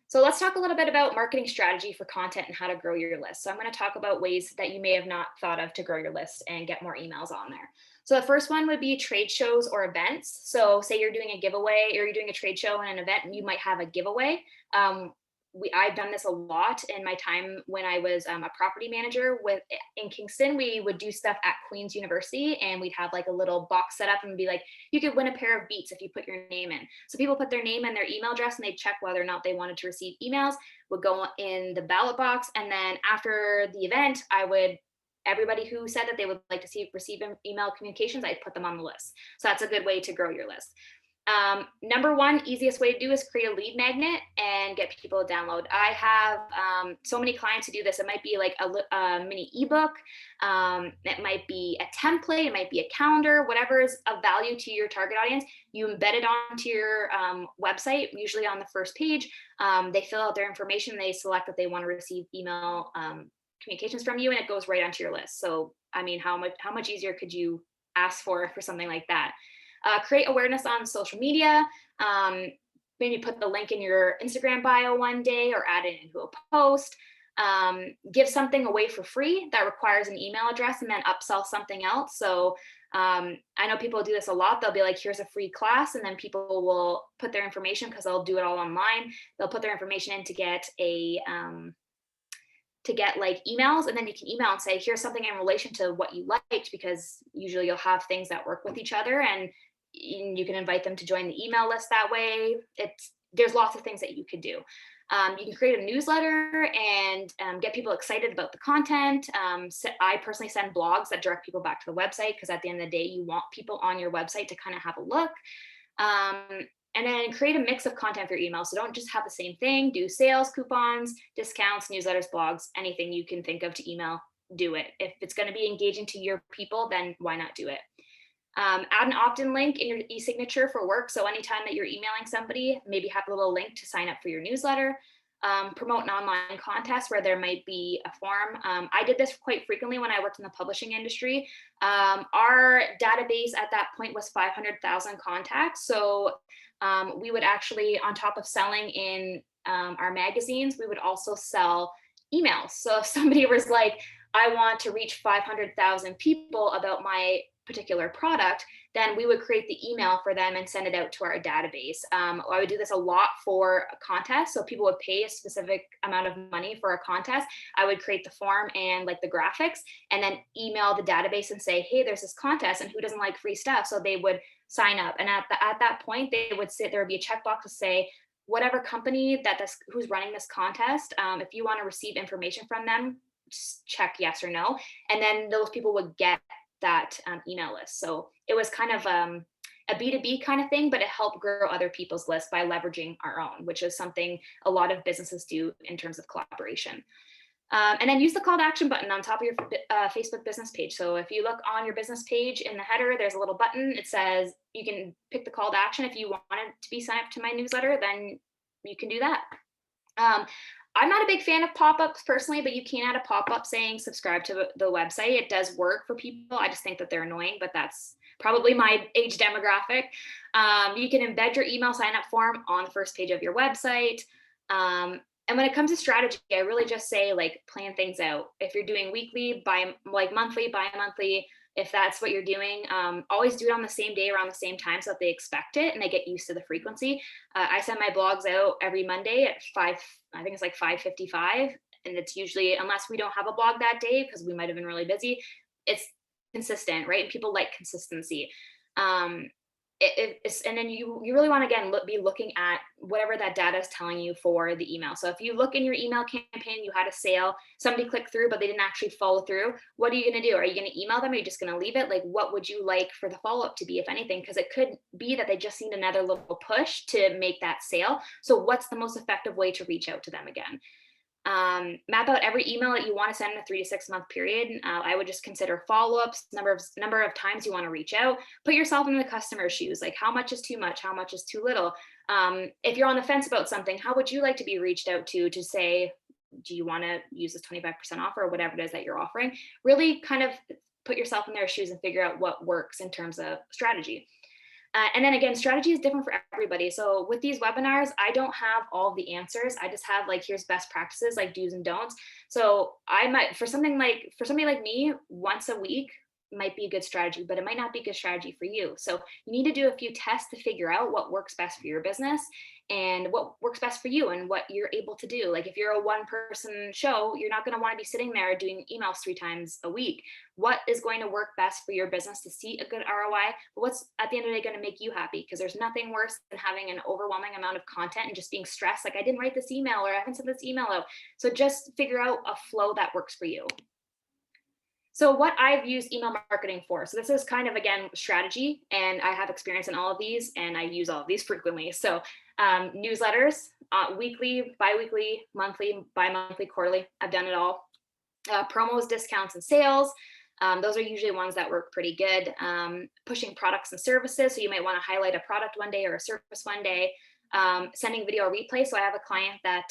Speaker 2: So let's talk a little bit about marketing strategy for content and how to grow your list. So I'm going to talk about ways that you may have not thought of to grow your list and get more emails on there. So the first one would be trade shows or events. So say you're doing a giveaway, or you're doing a trade show and an event, and you might have a giveaway. I've done this a lot in my time when I was a property manager in Kingston. We would do stuff at Queen's University, and we'd have like a little box set up and be like, you could win a pair of Beats if you put your name in. So people put their name and their email address, and they'd check whether or not they wanted to receive emails, would go in the ballot box. And then after the event, everybody who said that they would like to receive email communications, I'd put them on the list. So that's a good way to grow your list. Number one, easiest way to do is create a lead magnet and get people to download. I have so many clients who do this. It might be like a mini ebook. It might be a template. It might be a calendar, whatever is of value to your target audience. You embed it onto your website, usually on the first page. They fill out their information. They select that they want to receive email communications from you, and it goes right onto your list. So, I mean, how much easier could you ask for something like that? Create awareness on social media. Maybe put the link in your Instagram bio one day, or add it into a post. Give something away for free that requires an email address, and then upsell something else. So I know people do this a lot. They'll be like, here's a free class, and then people will put their information, because they'll do it all online. They'll put their information in to get to get like emails, and then you can email and say, here's something in relation to what you liked, because usually you'll have things that work with each other, and you can invite them to join the email list that way. There's lots of things that you could do. You can create a newsletter and get people excited about the content. So I personally send blogs that direct people back to the website, because at the end of the day, you want people on your website to kind of have a look. And then create a mix of content for your email. So don't just have the same thing. Do sales, coupons, discounts, newsletters, blogs, anything you can think of to email, do it. If it's going to be engaging to your people, then why not do it? Add an opt-in link in your e-signature for work. So anytime that you're emailing somebody, maybe have a little link to sign up for your newsletter. Promote an online contest where there might be a form. I did this quite frequently when I worked in the publishing industry. Our database at that point was 500,000 contacts. So we would actually, on top of selling in our magazines, we would also sell emails. So if somebody was like, I want to reach 500,000 people about my particular product, then we would create the email for them and send it out to our database. I would do this a lot for a contest. So people would pay a specific amount of money for a contest. I would create the form and like the graphics, and then email the database and say, hey, there's this contest, and who doesn't like free stuff? So they would sign up. And at that point, there would be a checkbox to say, whatever company who's running this contest, if you want to receive information from them, just check yes or no. And then those people would get that email list. So it was kind of a B2B kind of thing, but it helped grow other people's lists by leveraging our own, which is something a lot of businesses do in terms of collaboration. And then use the call to action button on top of your Facebook business page. So if you look on your business page in the header, there's a little button. It says you can pick the call to action. If you wanted to be signed up to my newsletter, then you can do that. I'm not a big fan of pop-ups personally, but you can add a pop-up saying subscribe to the website. It does work for people. I just think that they're annoying, but that's probably my age demographic. You can embed your email sign-up form on the first page of your website. And when it comes to strategy, I really just say like plan things out. If you're doing weekly, monthly, bi-monthly, if that's what you're doing, always do it on the same day around the same time so that they expect it and they get used to the frequency. I send my blogs out every Monday at 5:55, and it's usually, unless we don't have a blog that day because we might have been really busy, it's consistent, right? And people like consistency. And then you really want to, again, be looking at whatever that data is telling you for the email. So if you look in your email campaign, you had a sale, somebody clicked through, but they didn't actually follow through. What are you going to do? Are you going to email them? Or are you just going to leave it? Like, what would you like for the follow-up to be, if anything? Because it could be that they just need another little push to make that sale. So what's the most effective way to reach out to them again? Map out every email that you want to send in a 3 to 6 month period. I would just consider follow-ups, number of times you want to reach out. Put yourself in the customer's shoes. Like, how much is too much? How much is too little? If you're on the fence about something, how would you like to be reached out to say, do you want to use this 25% offer or whatever it is that you're offering? Really kind of put yourself in their shoes and figure out what works in terms of strategy. And then again, strategy is different for everybody. So with these webinars, I don't have all the answers. I just have like, here's best practices, like do's and don'ts. So I might, for somebody like me, once a week might be a good strategy, but it might not be a good strategy for you. So you need to do a few tests to figure out what works best for your business and what works best for you and what you're able to do. Like if you're a one-person show, you're not going to want to be sitting there doing emails 3 times a week. What is going to work best for your business to see a good ROI? But what's at the end of the day going to make you happy? Because there's nothing worse than having an overwhelming amount of content and just being stressed. Like, I didn't write this email, or I haven't sent this email out. So just figure out a flow that works for you. So what I've used email marketing for. So this is kind of, again, strategy, and I have experience in all of these, and I use all of these frequently. So newsletters, weekly, bi-weekly, monthly, bi-monthly, quarterly, I've done it all. Promos, discounts, and sales. Those are usually ones that work pretty good. Pushing products and services. So you might want to highlight a product one day or a service one day. Sending video replay. So I have a client that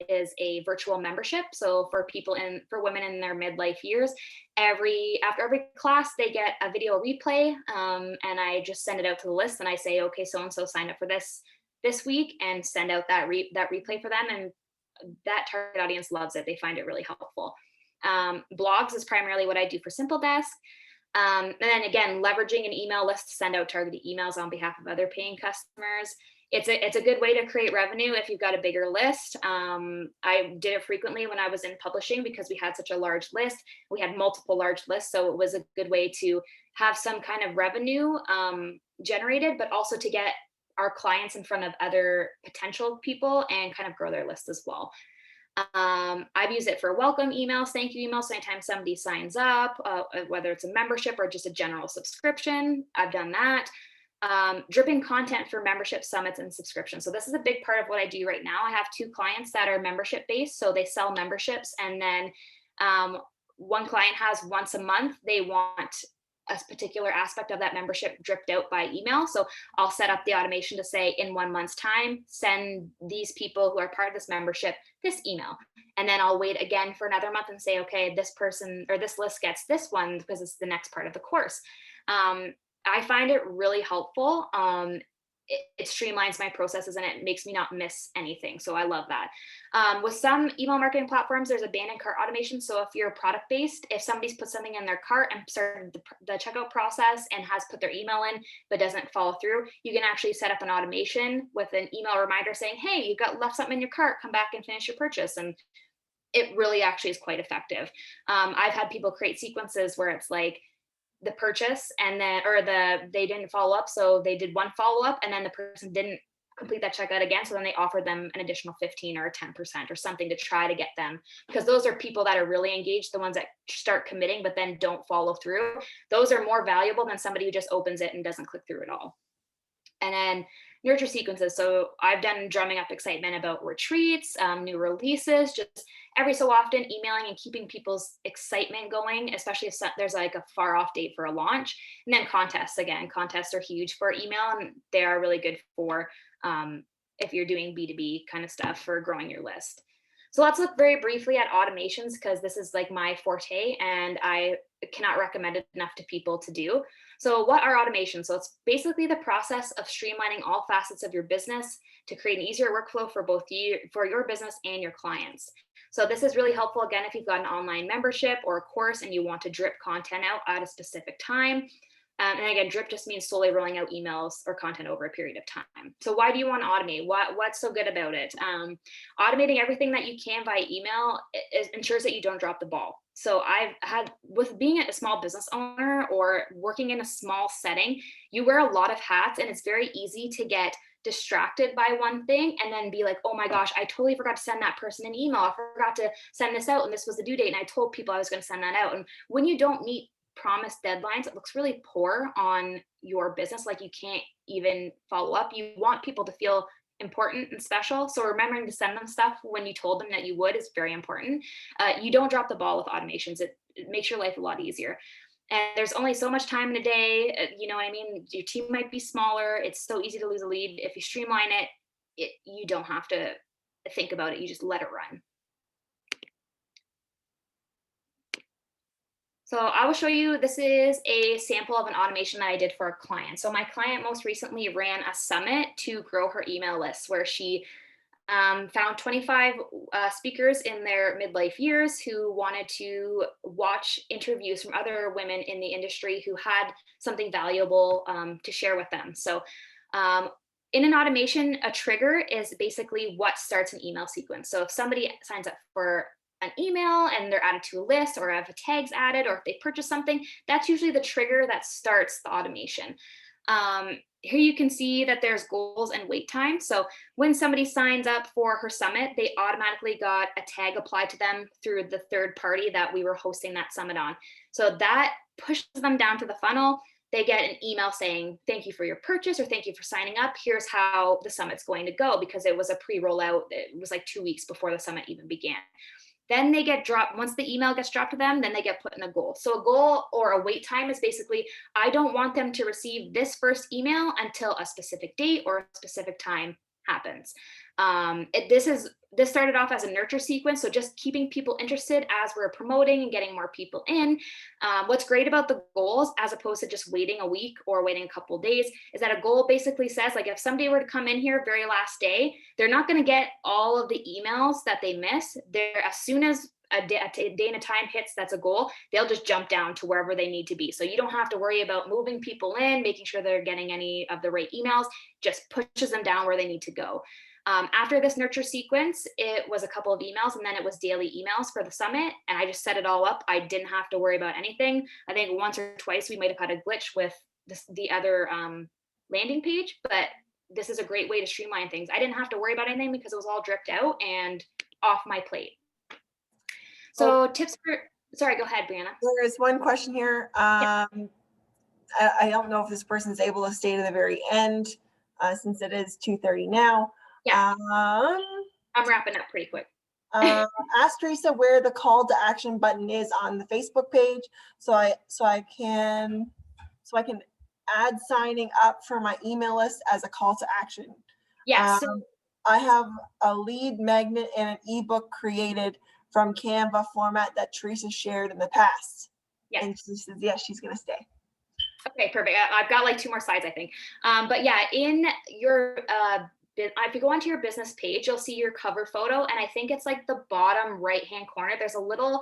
Speaker 2: is a virtual membership. So for women in their midlife years, after every class, they get a video replay. And I just send it out to the list and I say, okay, so-and-so signed up for this week, and send out that replay for them. And that target audience loves it. They find it really helpful. Blogs is primarily what I do for Simple Desk. And then again, leveraging an email list to send out targeted emails on behalf of other paying customers. it's a good way to create revenue if you've got a bigger list. I did it frequently when I was in publishing because we had such a large list. We had multiple large lists, so it was a good way to have some kind of revenue generated, but also to get our clients in front of other potential people and kind of grow their list as well. I've used it for welcome emails, thank you emails. So anytime somebody signs up, whether it's a membership or just a general subscription, I've done that. Dripping content for membership summits and subscriptions. So this is a big part of what I do right now. I have 2 clients that are membership based. So they sell memberships, and then one client has once a month, they want a particular aspect of that membership dripped out by email. So I'll set up the automation to say, in 1 month's time, send these people who are part of this membership this email. And then I'll wait again for another month and say, okay, this person or this list gets this one because it's the next part of the course. I find it really helpful. It streamlines my processes and it makes me not miss anything. So I love that. With some email marketing platforms, there's abandoned cart automation. So if you're product based, if somebody's put something in their cart and started the checkout process and has put their email in, but doesn't follow through, you can actually set up an automation with an email reminder saying, hey, you got left something in your cart, come back and finish your purchase. And it really actually is quite effective. I've had people create sequences where it's like, the purchase and then, or they didn't follow up. So they did one follow up and then the person didn't complete that checkout again. So then they offered them an additional 15 or 10% or something to try to get them, because those are people that are really engaged. The ones that start committing, but then don't follow through. Those are more valuable than somebody who just opens it and doesn't click through at all. And then nurture sequences. So I've done drumming up excitement about retreats, new releases, just every so often emailing and keeping people's excitement going, especially if there's like a far off date for a launch. And then contests, again, contests are huge for email and they are really good for if you're doing B2B kind of stuff for growing your list. So let's look very briefly at automations, because this is like my forte and I cannot recommend it enough to people to do. So what are automations? So it's basically the process of streamlining all facets of your business to create an easier workflow for both you, for your business and your clients. So this is really helpful, again, if you've got an online membership or a course and you want to drip content out at a specific time. And again, drip just means slowly rolling out emails or content over a period of time. So why do you want to automate? What's so good about it? Automating everything that you can via email ensures that you don't drop the ball. So I've had, with being a small business owner or working in a small setting, you wear a lot of hats and it's very easy to get distracted by one thing and then be like, oh my gosh, I totally forgot to send that person an email. I forgot to send this out and this was the due date and I told people I was going to send that out. And when you don't meet promised deadlines, it looks really poor on your business. Like you can't even follow up. You want people to feel important and special. So remembering to send them stuff when you told them that you would is very important. You don't drop the ball with automations. It makes your life a lot easier. And there's only so much time in a day. You know what I mean? Your team might be smaller. It's so easy to lose a lead. If you streamline it, you don't have to think about it. You just let it run. So I will show you, this is a sample of an automation that I did for a client. So my client most recently ran a summit to grow her email list, where she found 25 speakers in their midlife years who wanted to watch interviews from other women in the industry who had something valuable to share with them. So in an automation, a trigger is basically what starts an email sequence. So if somebody signs up for an email and they're added to a list, or have tags added, or if they purchase something, that's usually the trigger that starts the automation. Here you can see that there's goals and wait time. So when somebody signs up for her summit, they automatically got a tag applied to them through the third party that we were hosting that summit on. So that pushes them down to the funnel. They get an email saying, thank you for your purchase, or thank you for signing up. Here's how the summit's going to go, because it was a pre-rollout. It was like 2 weeks before the summit even began. Then they get dropped. Once the email gets dropped to them, then they get put in a goal. So a goal or a wait time is basically, I don't want them to receive this first email until a specific date or a specific time happens. This started off as a nurture sequence, so just keeping people interested as we're promoting and getting more people in. What's great about the goals, as opposed to just waiting a week or waiting a couple of days, is that a goal basically says, like, if somebody were to come in here very last day, they're not going to get all of the emails that they miss. As soon as a day and a time hits, that's a goal, they'll just jump down to wherever they need to be. So you don't have to worry about moving people in, making sure they're getting any of the right emails, just pushes them down where they need to go. After this nurture sequence, it was a couple of emails, and then it was daily emails for the summit. And I just set it all up. I didn't have to worry about anything. I think once or twice we might have had a glitch with the other landing page, but this is a great way to streamline things. I didn't have to worry about anything because it was all dripped out and off my plate. So tips for, sorry, go ahead, Brianna.
Speaker 1: There is one question here. I don't know if this person's able to stay to the very end since it is 2:30 now.
Speaker 2: Yeah, I'm wrapping up pretty quick.
Speaker 1: Ask Teresa where the call to action button is on the Facebook page, so I can add signing up for my email list as a call to action.
Speaker 2: Yeah, so
Speaker 1: I have a lead magnet and an ebook created from Canva format that Teresa shared in the past.
Speaker 2: Yeah.
Speaker 1: And she says, yes, she's going to stay.
Speaker 2: Okay, perfect. I've got like 2 more slides, I think. But yeah, in your, if you go onto your business page, you'll see your cover photo. And I think it's like the bottom right-hand corner. There's a little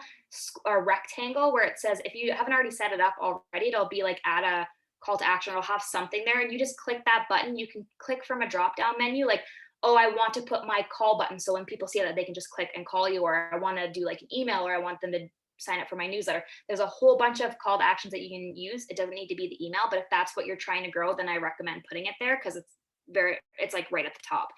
Speaker 2: rectangle where it says, if you haven't already set it up already, it'll be like add a call to action. It'll have something there, and you just click that button. You can click from a drop-down menu, like, oh, I want to put my call button. So when people see that, they can just click and call you, or I want to do like an email, or I want them to sign up for my newsletter. There's a whole bunch of call to actions that you can use. It doesn't need to be the email, but if that's what you're trying to grow, then I recommend putting it there because it's like right at the top.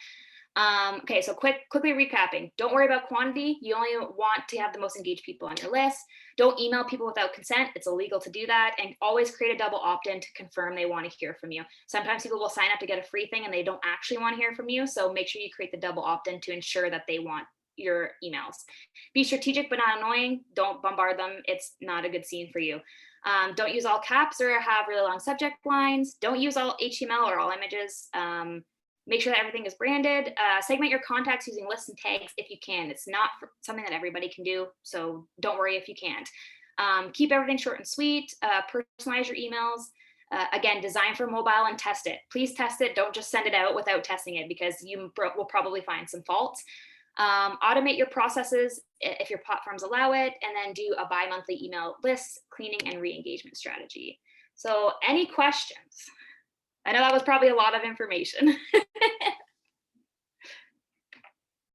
Speaker 2: Okay, so quickly recapping. Don't worry about quantity. You only want to have the most engaged people on your list. Don't email people without consent. It's illegal to do that. And always create a double opt-in to confirm they want to hear from you. Sometimes people will sign up to get a free thing and they don't actually want to hear from you. So make sure you create the double opt-in to ensure that they want your emails. Be strategic but not annoying. Don't bombard them. It's not a good scene for you. Don't use all caps or have really long subject lines. Don't use all HTML or all images. Make sure that everything is branded. Segment your contacts using lists and tags if you can. It's not something that everybody can do, so don't worry if you can't. Keep everything short and sweet. Personalize your emails. Again, design for mobile and test it. Please test it. Don't just send it out without testing it because you will probably find some faults. Automate your processes if your platforms allow it, and then do a bi-monthly email list, cleaning, and re-engagement strategy. So any questions? I know that was probably a lot of information.